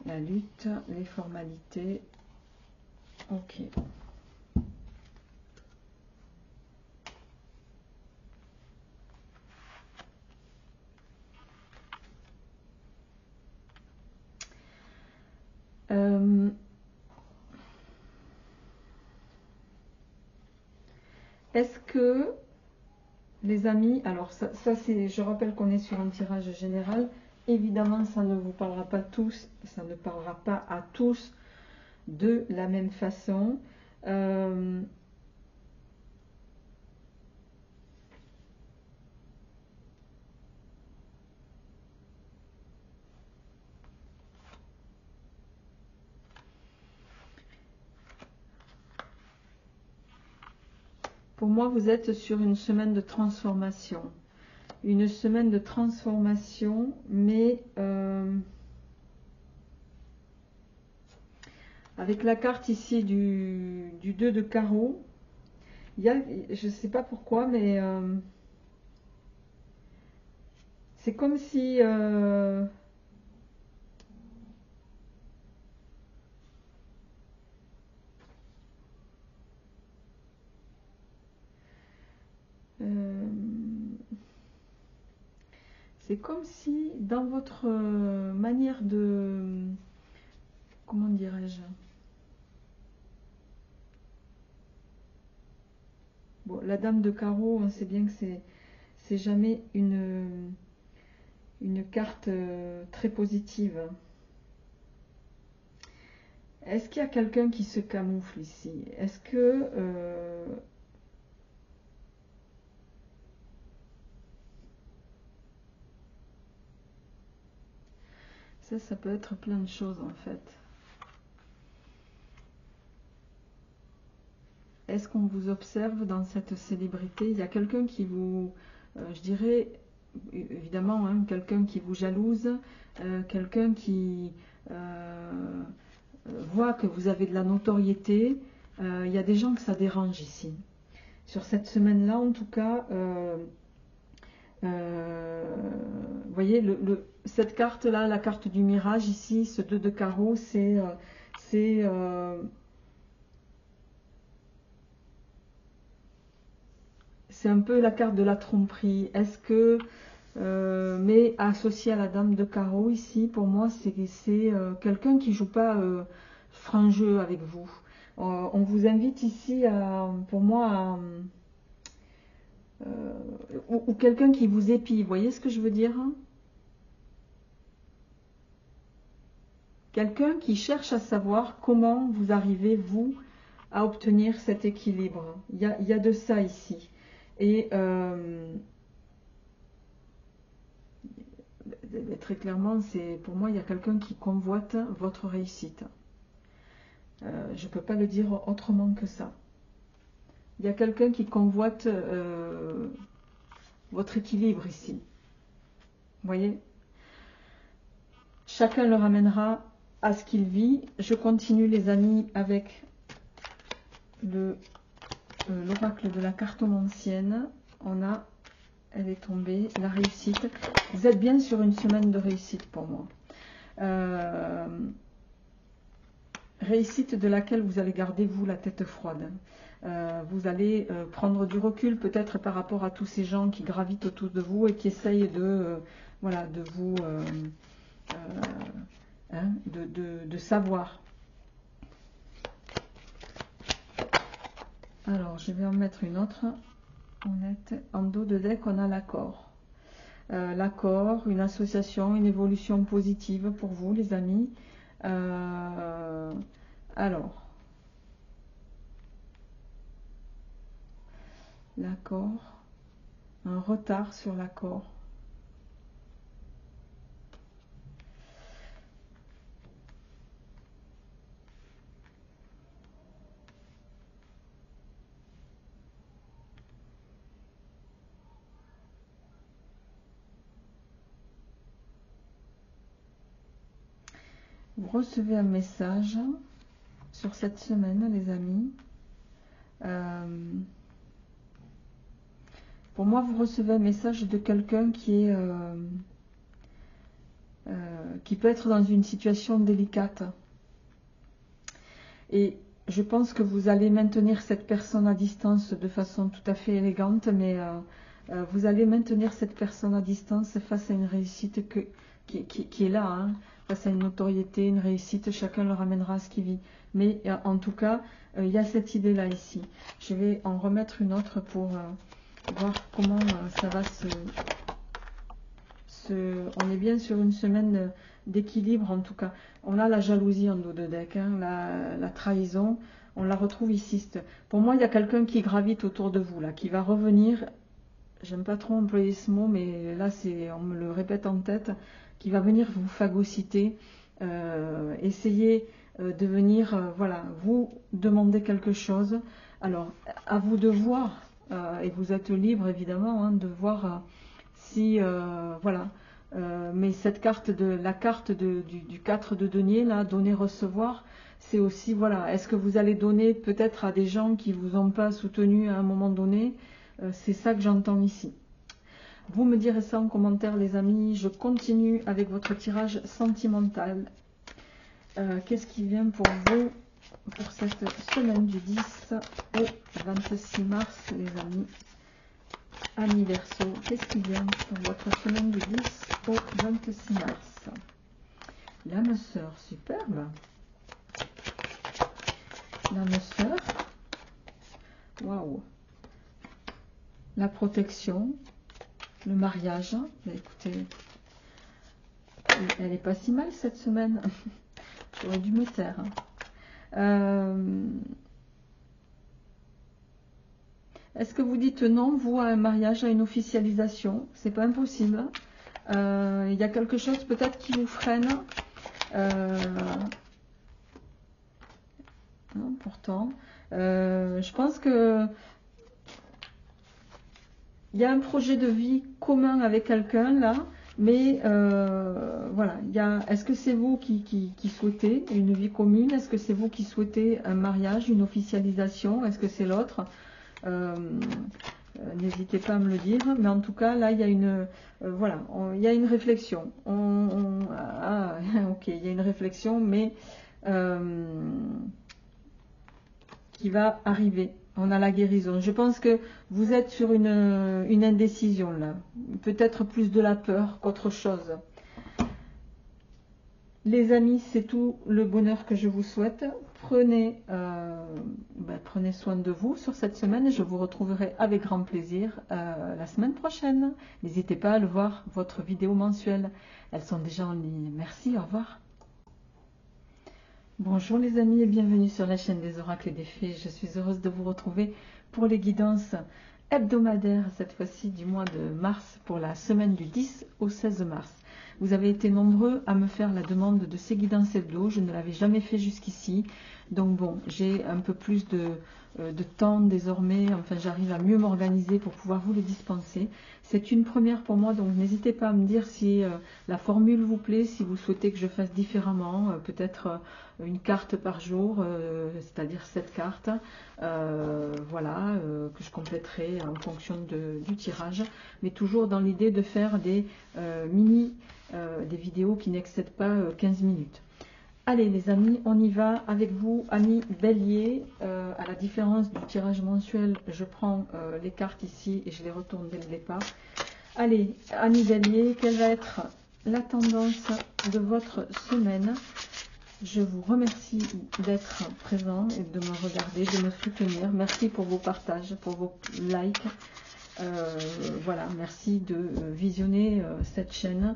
la lutte, les formalités. Ok. Est-ce que, les amis, alors ça c'est, je rappelle qu'on est sur un tirage général, évidemment ça ne vous parlera pas tous, ça ne parlera pas à tous de la même façon. Pour moi, vous êtes sur une semaine de transformation. Une semaine de transformation, mais avec la carte ici du 2 de carreau, il y a, je ne sais pas pourquoi, mais c'est comme si... c'est comme si dans votre manière de... Comment dirais-je? Bon, la dame de carreau, on sait bien que c'est jamais une carte très positive. Est-ce qu'il y a quelqu'un qui se camoufle ici? Est-ce que... Ça peut être plein de choses en fait. Est-ce qu'on vous observe dans cette célébrité? Il y a quelqu'un qui vous, je dirais, évidemment, hein, quelqu'un qui vous jalouse, quelqu'un qui voit que vous avez de la notoriété. Il y a des gens que ça dérange ici. Sur cette semaine-là, en tout cas, vous voyez, cette carte-là, la carte du mirage ici, ce 2 de carreau, c'est un peu la carte de la tromperie. Est-ce que, mais associé à la dame de carreau ici, pour moi, c'est quelqu'un qui joue pas franc jeu avec vous. On vous invite ici, pour moi, ou quelqu'un qui vous épie. Vous voyez ce que je veux dire? Quelqu'un qui cherche à savoir comment vous arrivez, vous, à obtenir cet équilibre. Il y a de ça ici. Et très clairement, pour moi, il y a quelqu'un qui convoite votre réussite. Je ne peux pas le dire autrement que ça. Il y a quelqu'un qui convoite votre équilibre ici. Vous voyez? Chacun le ramènera à ce qu'il vit. Je continue, les amis, avec l'oracle de la cartomancienne. Elle est tombée, la réussite. Vous êtes bien sur une semaine de réussite pour moi. Réussite de laquelle vous allez garder, vous, la tête froide. Vous allez prendre du recul peut-être par rapport à tous ces gens qui gravitent autour de vous et qui essayent de vous de savoir. Alors, je vais en mettre une autre. En dos de deck, on a l'accord. L'accord, une association, une évolution positive pour vous, les amis. Alors, l'accord, un retard sur l'accord. Vous recevez un message sur cette semaine, les amis. Pour moi, vous recevez un message de quelqu'un qui peut être dans une situation délicate. Et je pense que vous allez maintenir cette personne à distance de façon tout à fait élégante, mais vous allez maintenir cette personne à distance face à une réussite qui est là, hein, face à une notoriété, une réussite, chacun le ramènera à ce qu'il vit. Mais en tout cas, il y a cette idée-là ici. Je vais en remettre une autre pour voir comment ça va on est bien sur une semaine d'équilibre en tout cas. On a la jalousie en dos de deck, hein, la trahison, on la retrouve ici. Pour moi, il y a quelqu'un qui gravite autour de vous, là, qui va revenir, j'aime pas trop employer ce mot, mais là, on me le répète en tête, qui va venir vous phagocyter, essayer de venir, voilà, vous demander quelque chose. Alors, à vous de voir, et vous êtes libre évidemment, hein, de voir si, voilà, mais cette carte, la carte du 4 de denier, là, donner-recevoir, c'est aussi, voilà, est-ce que vous allez donner peut-être à des gens qui ne vous ont pas soutenu à un moment donné? C'est ça que j'entends ici. Vous me direz ça en commentaire, les amis. Je continue avec votre tirage sentimental. Qu'est-ce qui vient pour vous pour cette semaine du 10 au 26 mars, les amis? Amis Verseau, qu'est-ce qui vient pour votre semaine du 10 au 26 mars? L'âme sœur, superbe. L'âme sœur. Waouh. La protection. Le mariage. Bah, écoutez, elle n'est pas si mal cette semaine. J'aurais dû me taire. Est-ce que vous dites non, vous, à un mariage, à une officialisation? C'est pas impossible. Il y a quelque chose peut-être qui vous freine. Non, pourtant, je pense que il y a un projet de vie commun avec quelqu'un là, mais voilà, est-ce que c'est vous qui souhaitez une vie commune? Est-ce que c'est vous qui souhaitez un mariage, une officialisation? Est-ce que c'est l'autre? N'hésitez pas à me le dire, mais en tout cas là il y a une voilà, il y a une réflexion. Ok, il y a une réflexion, mais qui va arriver. On a la guérison. Je pense que vous êtes sur une indécision là. Peut-être plus de la peur qu'autre chose. Les amis, c'est tout le bonheur que je vous souhaite. Prenez soin de vous sur cette semaine. Je vous retrouverai avec grand plaisir la semaine prochaine. N'hésitez pas à le voir, votre vidéo mensuelle. Elles sont déjà en ligne. Merci, au revoir. Bonjour les amis et bienvenue sur la chaîne des oracles et des fées. Je suis heureuse de vous retrouver pour les guidances hebdomadaires, cette fois-ci du mois de mars, pour la semaine du 10 au 16 mars. Vous avez été nombreux à me faire la demande de ces guidances hebdo. Je ne l'avais jamais fait jusqu'ici. Donc bon, j'ai un peu plus de temps désormais. Enfin, j'arrive à mieux m'organiser pour pouvoir vous les dispenser. C'est une première pour moi, donc n'hésitez pas à me dire si la formule vous plaît, si vous souhaitez que je fasse différemment, peut-être une carte par jour, c'est-à-dire 7 cartes, voilà, que je compléterai en fonction du tirage, mais toujours dans l'idée de faire des des vidéos qui n'excèdent pas 15 minutes. Allez les amis, on y va avec vous, amis Bélier. À la différence du tirage mensuel, je prends les cartes ici et je les retourne dès le départ. Allez, amis Bélier, quelle va être la tendance de votre semaine? Je vous remercie d'être présent et de me regarder, de me soutenir. Merci pour vos partages, pour vos likes. Voilà, merci de visionner cette chaîne.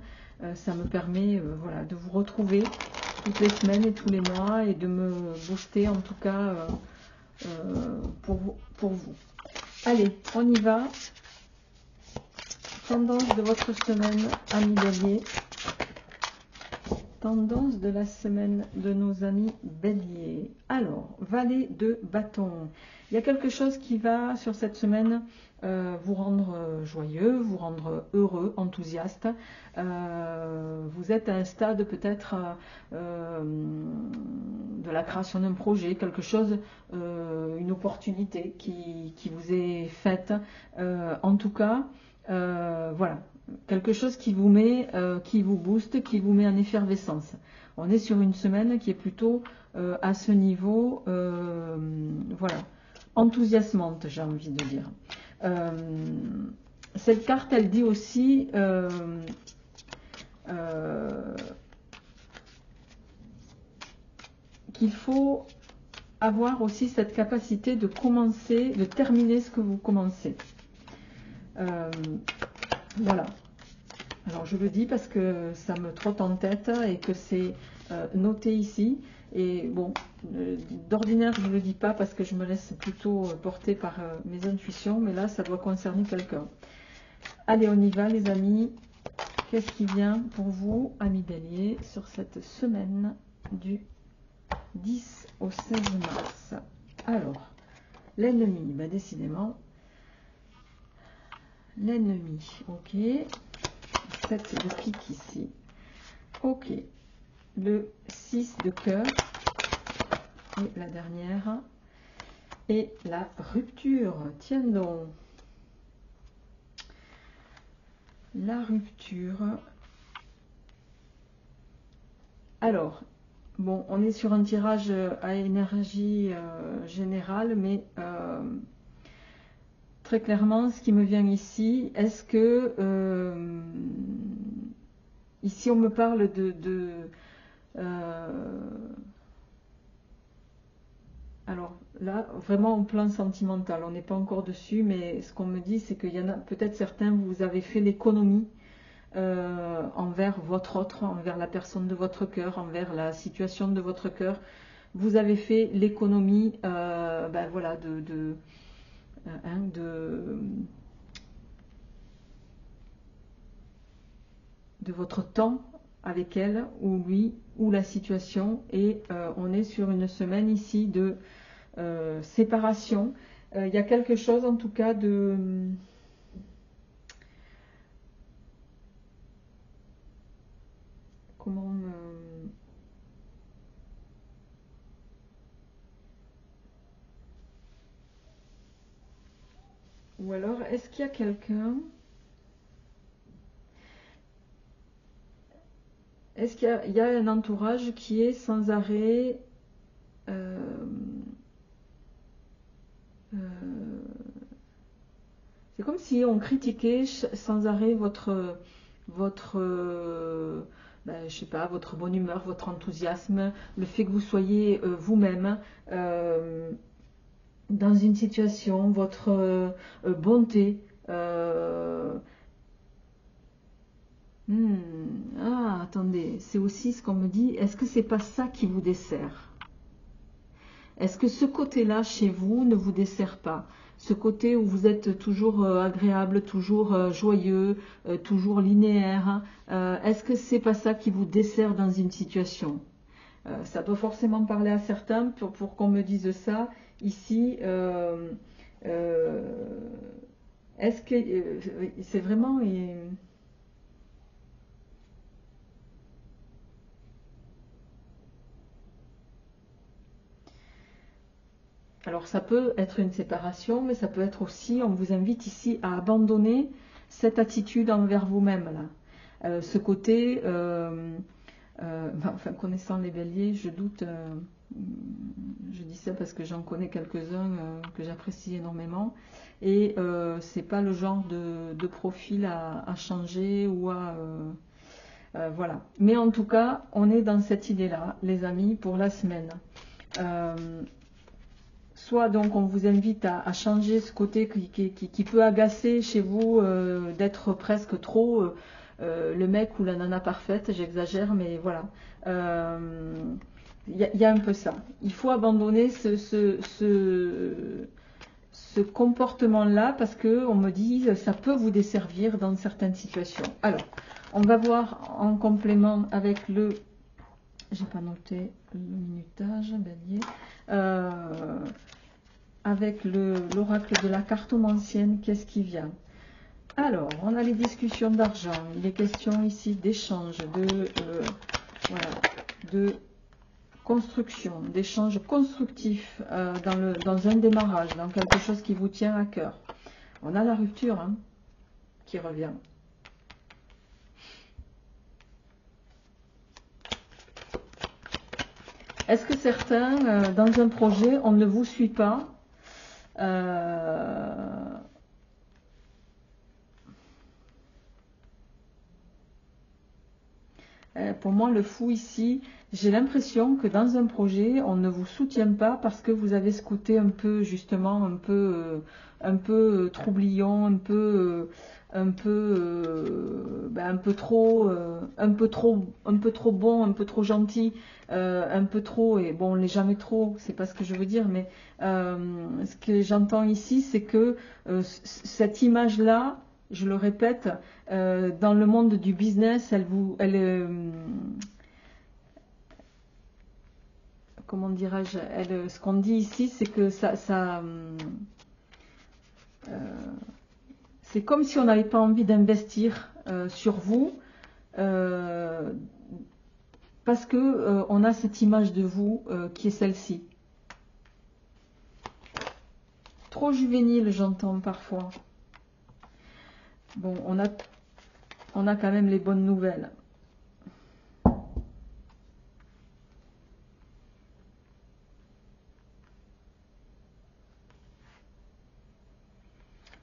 Ça me permet voilà, de vous retrouver toutes les semaines et tous les mois et de me booster en tout cas pour vous. Allez, on y va. Tendance de votre semaine, amis Bélier. Tendance de la semaine de nos amis Bélier. Alors, valet de bâton. Il y a quelque chose qui va sur cette semaine vous rendre joyeux, vous rendre heureux, enthousiaste. Vous êtes à un stade peut-être de la création d'un projet, quelque chose, une opportunité qui vous est faite. En tout cas, voilà. Quelque chose qui vous met, qui vous booste, qui vous met en effervescence. On est sur une semaine qui est plutôt à ce niveau, voilà, enthousiasmante, j'ai envie de dire. Cette carte, elle dit aussi qu'il faut avoir aussi cette capacité de commencer, de terminer ce que vous commencez. Voilà. Alors je le dis parce que ça me trotte en tête et que c'est noté ici. Et bon, d'ordinaire je ne le dis pas parce que je me laisse plutôt porter par mes intuitions, mais là ça doit concerner quelqu'un. Allez, on y va les amis. Qu'est-ce qui vient pour vous, amis Bélier, sur cette semaine du 10 au 16 mars? Alors, l'ennemi, bah décidément, l'ennemi, ok. 7 de pique ici. Ok. Le 6 de cœur. Et la dernière. Et la rupture. Tiens donc. La rupture. Alors, bon, on est sur un tirage à énergie générale, mais très clairement, ce qui me vient ici, est-ce que ici on me parle alors là, vraiment au plan sentimental, on n'est pas encore dessus, mais ce qu'on me dit, c'est qu'il y en a peut-être certains, vous avez fait l'économie envers votre autre, envers la personne de votre cœur, envers la situation de votre cœur. Vous avez fait l'économie, ben voilà, de votre temps avec elle ou lui ou la situation. Et on est sur une semaine ici de séparation. Il y a quelque chose en tout cas de... Comment... Ou alors, est-ce qu'il y a quelqu'un... Est-ce qu'il y a un entourage qui est sans arrêt... c'est comme si on critiquait sans arrêt votre je sais pas, votre bonne humeur, votre enthousiasme, le fait que vous soyez vous-même dans une situation, votre bonté. Ah, attendez, c'est aussi ce qu'on me dit. Est-ce que c'est pas ça qui vous dessert? Est-ce que ce côté-là chez vous ne vous dessert pas? Ce côté où vous êtes toujours agréable, toujours joyeux, toujours linéaire, est-ce que c'est pas ça qui vous dessert dans une situation? Ça peut forcément parler à certains pour qu'on me dise ça. Ici, est-ce que c'est vraiment... Alors ça peut être une séparation, mais ça peut être aussi, on vous invite ici à abandonner cette attitude envers vous-même là. Ce côté, enfin connaissant les béliers, je doute, je dis ça parce que j'en connais quelques-uns que j'apprécie énormément, et c'est pas le genre de profil à changer ou à... voilà. Mais en tout cas, on est dans cette idée-là, les amis, pour la semaine. Soit donc on vous invite à changer ce côté qui peut agacer chez vous, d'être presque trop le mec ou la nana parfaite, j'exagère, mais voilà. Il y a un peu ça. Il faut abandonner ce comportement-là parce que on me dit ça peut vous desservir dans certaines situations. Alors, on va voir en complément avec le... J'ai pas noté le minutage, bélier. Avec l'oracle de la cartomancienne, qu'est-ce qui vient? Alors, on a les discussions d'argent, il est question ici d'échange, voilà, de construction, d'échange constructif dans un démarrage, dans quelque chose qui vous tient à cœur. On a la rupture hein, qui revient. Est-ce que certains, dans un projet, on ne vous suit pas? Pour moi, le fou ici, j'ai l'impression que dans un projet, on ne vous soutient pas parce que vous avez ce côté un peu, justement, un peu troublion, un peu trop, un peu trop bon, un peu trop gentil, un peu trop, et bon, on l'est jamais trop, c'est pas ce que je veux dire, mais ce que j'entends ici, c'est que cette image-là, je le répète, dans le monde du business, comment dirais-je, ce qu'on dit ici, c'est que c'est comme si on n'avait pas envie d'investir sur vous, parce que on a cette image de vous qui est celle-ci. Trop juvénile, j'entends parfois. Bon, on a quand même les bonnes nouvelles.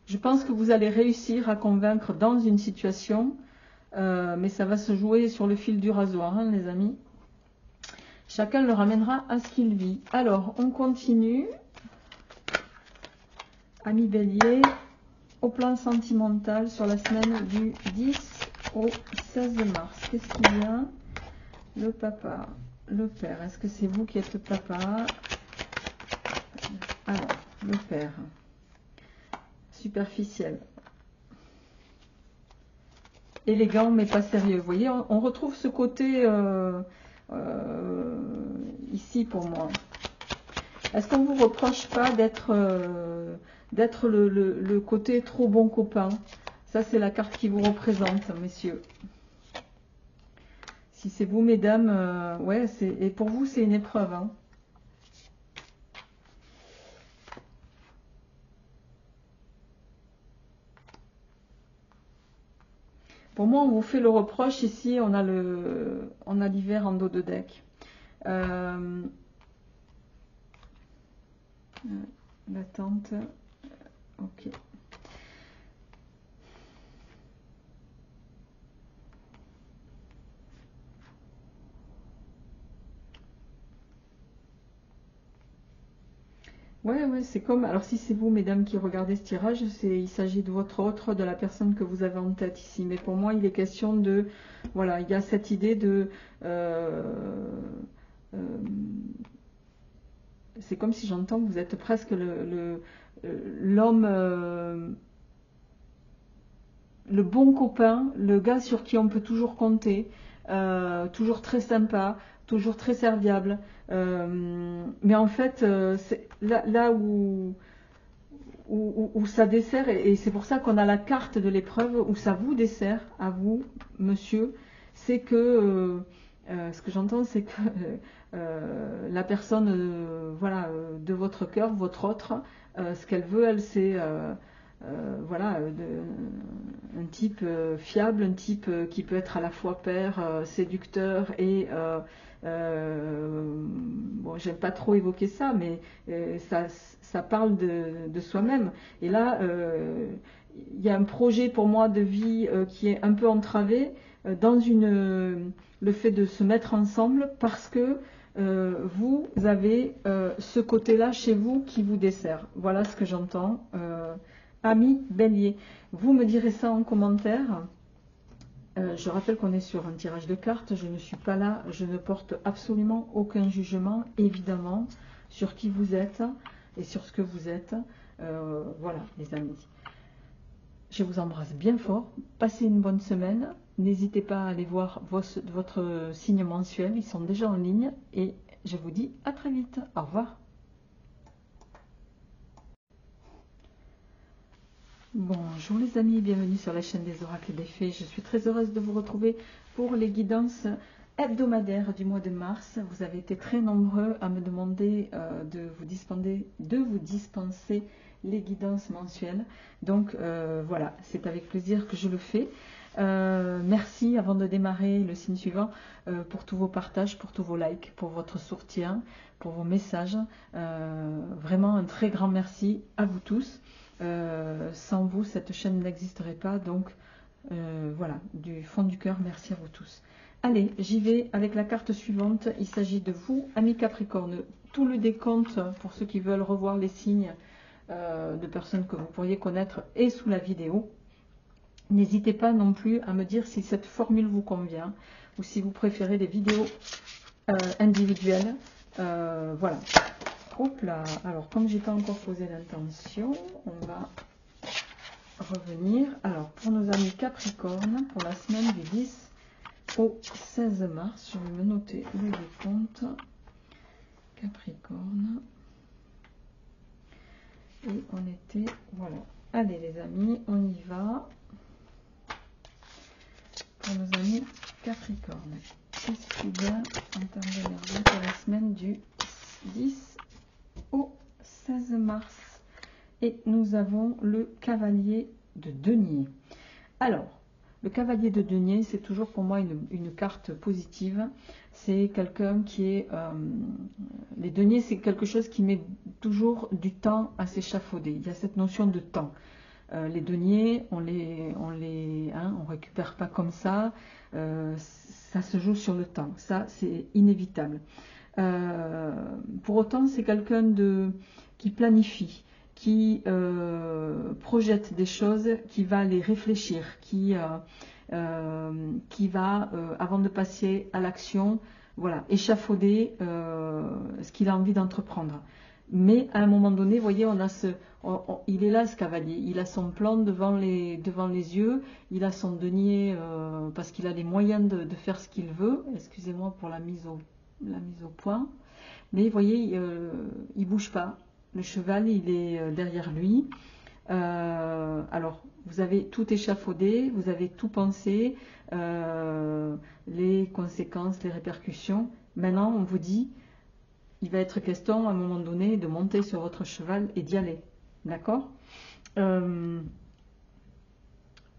Je pense que vous allez réussir à convaincre dans une situation, mais ça va se jouer sur le fil du rasoir, hein, les amis. Chacun le ramènera à ce qu'il vit. Alors, on continue. Ami Bélier, au plan sentimental, sur la semaine du 10 au 16 mars. Qu'est-ce qu'il y a? Le papa, le père. Est-ce que c'est vous qui êtes le papa? Alors, le père. Superficiel. élégant mais pas sérieux. Vous voyez, on retrouve ce côté ici pour moi. Est-ce qu'on ne vous reproche pas d'être le côté trop bon copain? Ça, c'est la carte qui vous représente, messieurs. Si c'est vous, mesdames, ouais, et pour vous, c'est une épreuve. Hein. Pour moi, on vous fait le reproche. Ici, on a l'hiver en dos de deck. L'attente. Ok. Ouais, c'est comme... Alors, si c'est vous, mesdames, qui regardez ce tirage, il s'agit de votre autre, de la personne que vous avez en tête ici. Mais pour moi, il est question de... Voilà, il y a cette idée de... c'est comme si j'entends que vous êtes presque l'homme... le bon copain, le gars sur qui on peut toujours compter, toujours très sympa, toujours très serviable. Mais en fait, c'est là où ça dessert, et c'est pour ça qu'on a la carte de l'épreuve, où ça vous dessert, à vous, monsieur, c'est que, ce que j'entends, c'est que la personne voilà, de votre cœur, votre autre, ce qu'elle veut, elle, c'est... voilà, un type fiable, un type qui peut être à la fois père, séducteur et bon, j'aime pas trop évoquer ça, mais ça parle de soi-même. Et là, il y a un projet pour moi de vie qui est un peu entravé dans le fait de se mettre ensemble parce que vous avez ce côté-là chez vous qui vous dessert. Voilà ce que j'entends. Ami Bélier, vous me direz ça en commentaire. Je rappelle qu'on est sur un tirage de cartes, je ne suis pas là, je ne porte absolument aucun jugement, évidemment, sur qui vous êtes et sur ce que vous êtes. Voilà, les amis. Je vous embrasse bien fort, passez une bonne semaine, n'hésitez pas à aller voir votre signe mensuel, ils sont déjà en ligne, et je vous dis à très vite. Au revoir. Bonjour les amis, bienvenue sur la chaîne des oracles et des fées. Je suis très heureuse de vous retrouver pour les guidances hebdomadaires du mois de mars. Vous avez été très nombreux à me demander de vous dispenser les guidances mensuelles. Donc voilà, c'est avec plaisir que je le fais. Merci avant de démarrer le signe suivant pour tous vos partages, pour tous vos likes, pour votre soutien, pour vos messages. Vraiment un très grand merci à vous tous. Sans vous, cette chaîne n'existerait pas. Donc, voilà, du fond du cœur, merci à vous tous. Allez, j'y vais avec la carte suivante. Il s'agit de vous, amis Capricorne. Tout le décompte, pour ceux qui veulent revoir les signes de personnes que vous pourriez connaître, est sous la vidéo. N'hésitez pas non plus à me dire si cette formule vous convient ou si vous préférez des vidéos individuelles. Voilà. Hop là, alors comme j'ai pas encore posé l'intention, on va revenir. Alors pour nos amis Capricorne, pour la semaine du 10 au 16 mars, je vais me noter le décompte. Capricorne. Et on était, voilà. Allez les amis, on y va. Pour nos amis Capricorne, qu'est-ce qu'il y a en termes d'énergie pour la semaine du 10 au 16 mars? Et nous avons le cavalier de denier. Alors, le cavalier de denier, c'est toujours pour moi une carte positive. C'est quelqu'un qui est... les deniers, c'est quelque chose qui met toujours du temps à s'échafauder. Il y a cette notion de temps. Les deniers, on récupère pas comme ça. Ça se joue sur le temps. Ça, c'est inévitable. Pour autant, c'est quelqu'un qui planifie, qui projette des choses, qui va les réfléchir, qui va, avant de passer à l'action, voilà, échafauder ce qu'il a envie d'entreprendre. Mais à un moment donné, vous voyez, il est là ce cavalier, il a son plan devant les yeux, il a son denier parce qu'il a les moyens de faire ce qu'il veut. Excusez-moi pour la mise au point. Mais vous voyez, il bouge pas. Le cheval, il est derrière lui. Alors, vous avez tout échafaudé, vous avez tout pensé, les conséquences, les répercussions. Maintenant, on vous dit, il va être question à un moment donné de monter sur votre cheval et d'y aller. D'accord?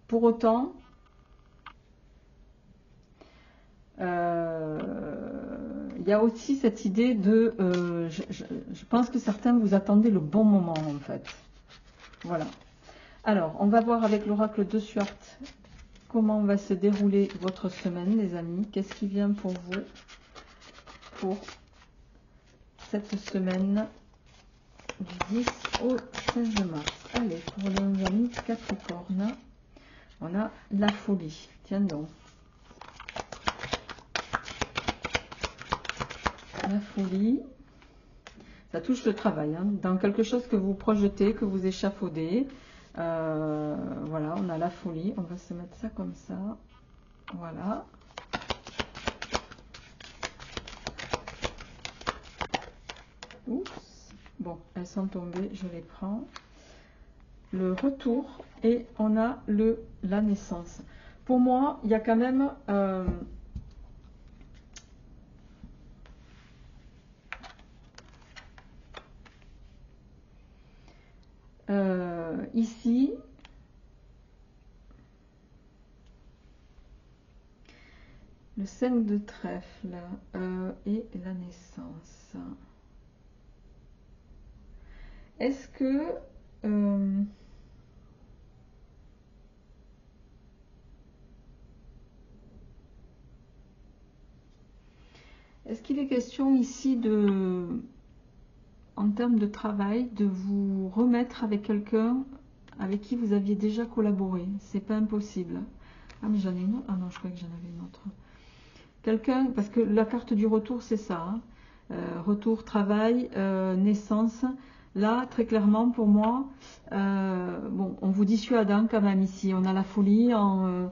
Pour autant, il y a aussi cette idée de... je pense que certains vous attendez le bon moment, en fait. Voilà. Alors, on va voir avec l'oracle de Stuart comment va se dérouler votre semaine, les amis. Qu'est-ce qui vient pour vous pour cette semaine du 10 au 16 mars. Allez, pour les amis Capricorne, on a la folie. Tiens donc. La folie, ça touche le travail, hein, dans quelque chose que vous projetez, que vous échafaudez. Voilà, on a la folie. On va se mettre ça comme ça. Voilà. Oups. Bon, elles sont tombées, je les prends. Le retour et on a la naissance. Pour moi, il y a quand même... ici, le 5 de trèfle et la naissance. Est-ce que est-ce qu'il est question ici de, en termes de travail, de vous remettre avec quelqu'un avec qui vous aviez déjà collaboré? C'est pas impossible. Ah mais j'en ai une autre. Ah non, je crois que j'en avais une autre. Quelqu'un, parce que la carte du retour, c'est ça. Hein. Retour, travail, naissance. Là, très clairement, pour moi, bon, on vous dissuade hein, quand même ici. On a la folie en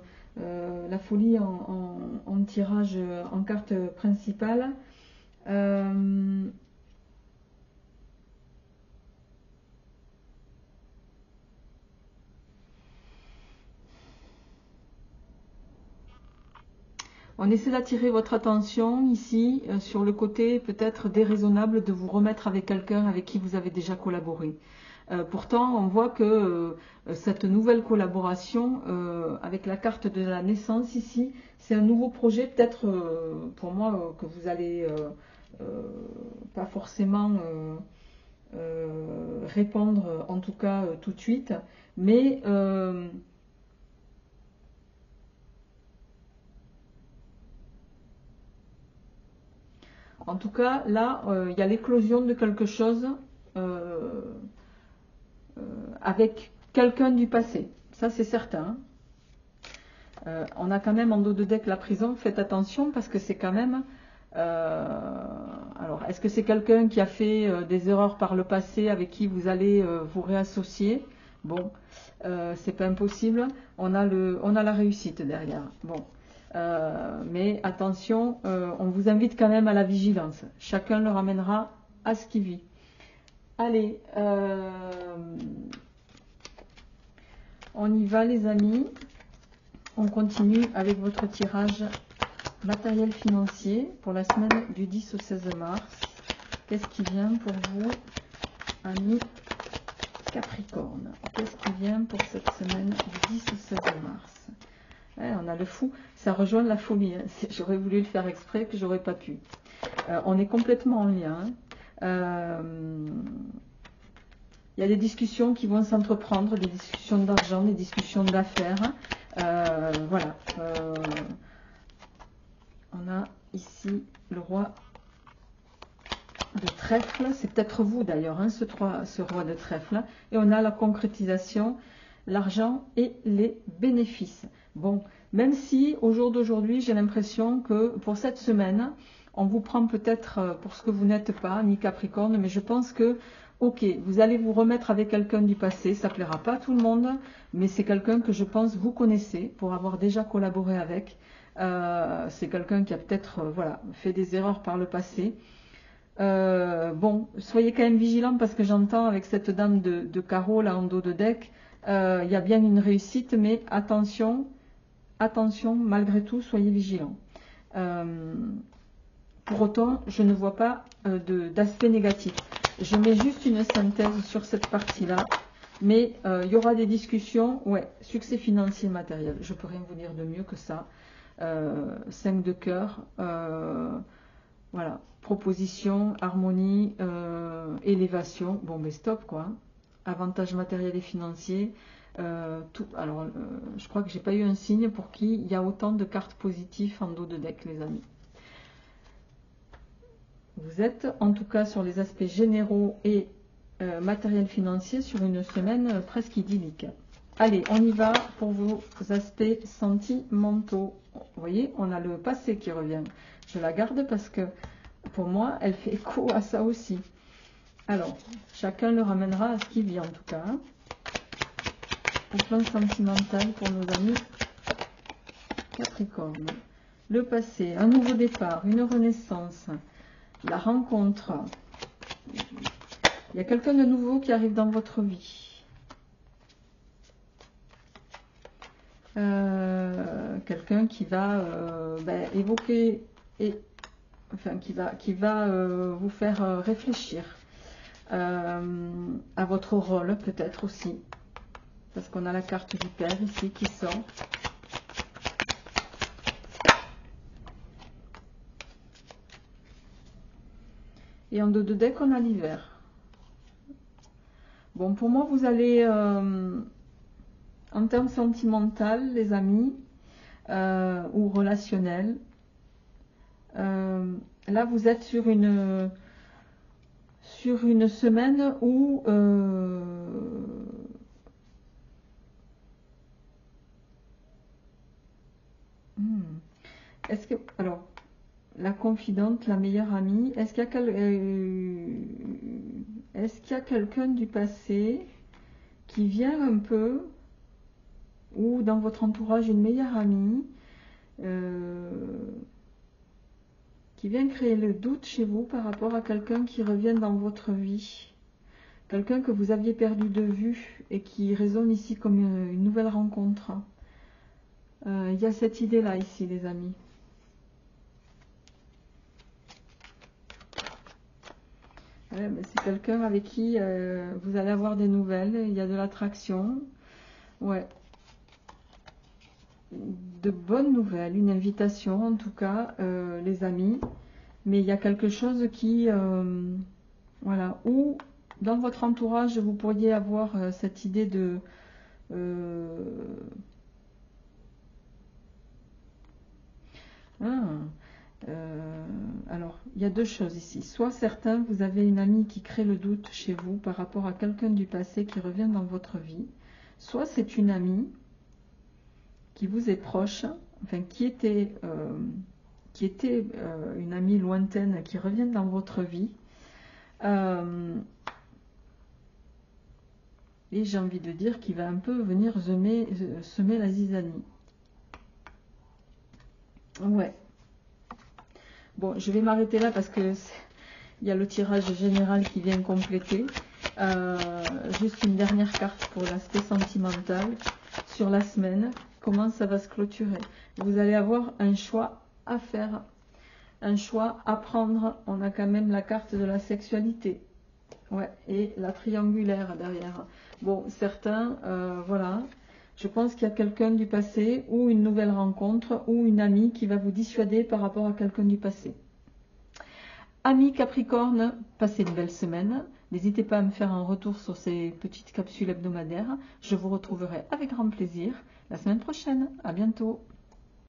tirage en carte principale. On essaie d'attirer votre attention ici sur le côté peut-être déraisonnable de vous remettre avec quelqu'un avec qui vous avez déjà collaboré. Pourtant, on voit que cette nouvelle collaboration avec la carte de la naissance ici, c'est un nouveau projet peut-être pour moi que vous allez pas forcément répondre en tout cas tout de suite, mais en tout cas, là, il y a l'éclosion de quelque chose avec quelqu'un du passé. Ça, c'est certain. On a quand même en dos de deck la prison. Faites attention parce que c'est quand même... alors, est-ce que c'est quelqu'un qui a fait des erreurs par le passé avec qui vous allez vous réassocier? Bon, c'est pas impossible. On a la réussite derrière. Bon. Mais attention, on vous invite quand même à la vigilance. Chacun le ramènera à ce qu'il vit. Allez, on y va les amis. On continue avec votre tirage matériel financier pour la semaine du 10 au 16 mars. Qu'est-ce qui vient pour vous, amis Capricorne? Qu'est-ce qui vient pour cette semaine du 10 au 16 mars? Ouais, on a le fou, ça rejoint la folie. Hein. J'aurais voulu le faire exprès, que j'aurais pas pu. On est complètement en lien. Hein. Il y a des discussions qui vont s'entreprendre, des discussions d'argent, des discussions d'affaires. Voilà. On a ici le roi de trèfle. C'est peut-être vous d'ailleurs, hein, ce roi de trèfle. Et on a la concrétisation, l'argent et les bénéfices. Bon, même si au jour d'aujourd'hui, j'ai l'impression que pour cette semaine, on vous prend peut-être pour ce que vous n'êtes pas, ni Capricorne, mais je pense que, ok, vous allez vous remettre avec quelqu'un du passé, ça plaira pas à tout le monde, mais c'est quelqu'un que je pense vous connaissez, pour avoir déjà collaboré avec. C'est quelqu'un qui a peut-être voilà, fait des erreurs par le passé. Bon, soyez quand même vigilants parce que j'entends avec cette dame de carreau là en dos de deck, il y a bien une réussite, mais attention, attention, malgré tout, soyez vigilants. Pour autant, je ne vois pas d'aspect négatif. Je mets juste une synthèse sur cette partie-là, mais il y aura des discussions, ouais, succès financier matériel, je peux rien vous dire de mieux que ça. 5 de cœur, voilà, proposition, harmonie, élévation, bon mais stop quoi, avantage matériel et financier, tout. Alors je crois que j'ai pas eu un signe pour qui il y a autant de cartes positives en dos de deck les amis. Vous êtes en tout cas sur les aspects généraux et matériel financier sur une semaine presque idyllique. Allez, on y va pour vos aspects sentimentaux. Vous voyez, on a le passé qui revient. Je la garde parce que pour moi, elle fait écho à ça aussi. Alors, chacun le ramènera à ce qu'il vit en tout cas. Au plan sentimental pour nos amis Capricorne. Le passé, un nouveau départ, une renaissance, la rencontre. Il y a quelqu'un de nouveau qui arrive dans votre vie. Quelqu'un qui va évoquer et enfin qui va vous faire réfléchir à votre rôle peut-être aussi, parce qu'on a la carte du père ici qui sort. Et en dos de deck on a l'hiver. Bon, pour moi vous allez en termes sentimental les amis, ou relationnel, là vous êtes sur une semaine où est-ce que, alors, la confidente, la meilleure amie, est-ce qu'il y a quelqu'un du passé qui vient un peu, ou dans votre entourage une meilleure amie qui vient créer le doute chez vous par rapport à quelqu'un qui revient dans votre vie, quelqu'un que vous aviez perdu de vue et qui résonne ici comme une nouvelle rencontre. Il y a cette idée là ici les amis. Ouais, c'est quelqu'un avec qui vous allez avoir des nouvelles, il y a de l'attraction, ouais, de bonnes nouvelles, une invitation en tout cas les amis, mais il y a quelque chose qui voilà, ou dans votre entourage vous pourriez avoir cette idée de alors il y a deux choses ici, soit certains vous avez une amie qui crée le doute chez vous par rapport à quelqu'un du passé qui revient dans votre vie, soit c'est une amie qui vous est proche, enfin qui était une amie lointaine qui revient dans votre vie, et j'ai envie de dire qu'il va un peu venir semer la zizanie. Ouais. Bon, je vais m'arrêter là parce que il y a le tirage général qui vient compléter. Juste une dernière carte pour l'aspect sentimental sur la semaine. Comment ça va se clôturer? Vous allez avoir un choix à faire, un choix à prendre. On a quand même la carte de la sexualité, ouais, et la triangulaire derrière. Bon, certains, voilà, je pense qu'il y a quelqu'un du passé ou une nouvelle rencontre ou une amie qui va vous dissuader par rapport à quelqu'un du passé. Amis Capricorne, passez une belle semaine. N'hésitez pas à me faire un retour sur ces petites capsules hebdomadaires. Je vous retrouverai avec grand plaisir la semaine prochaine. À bientôt.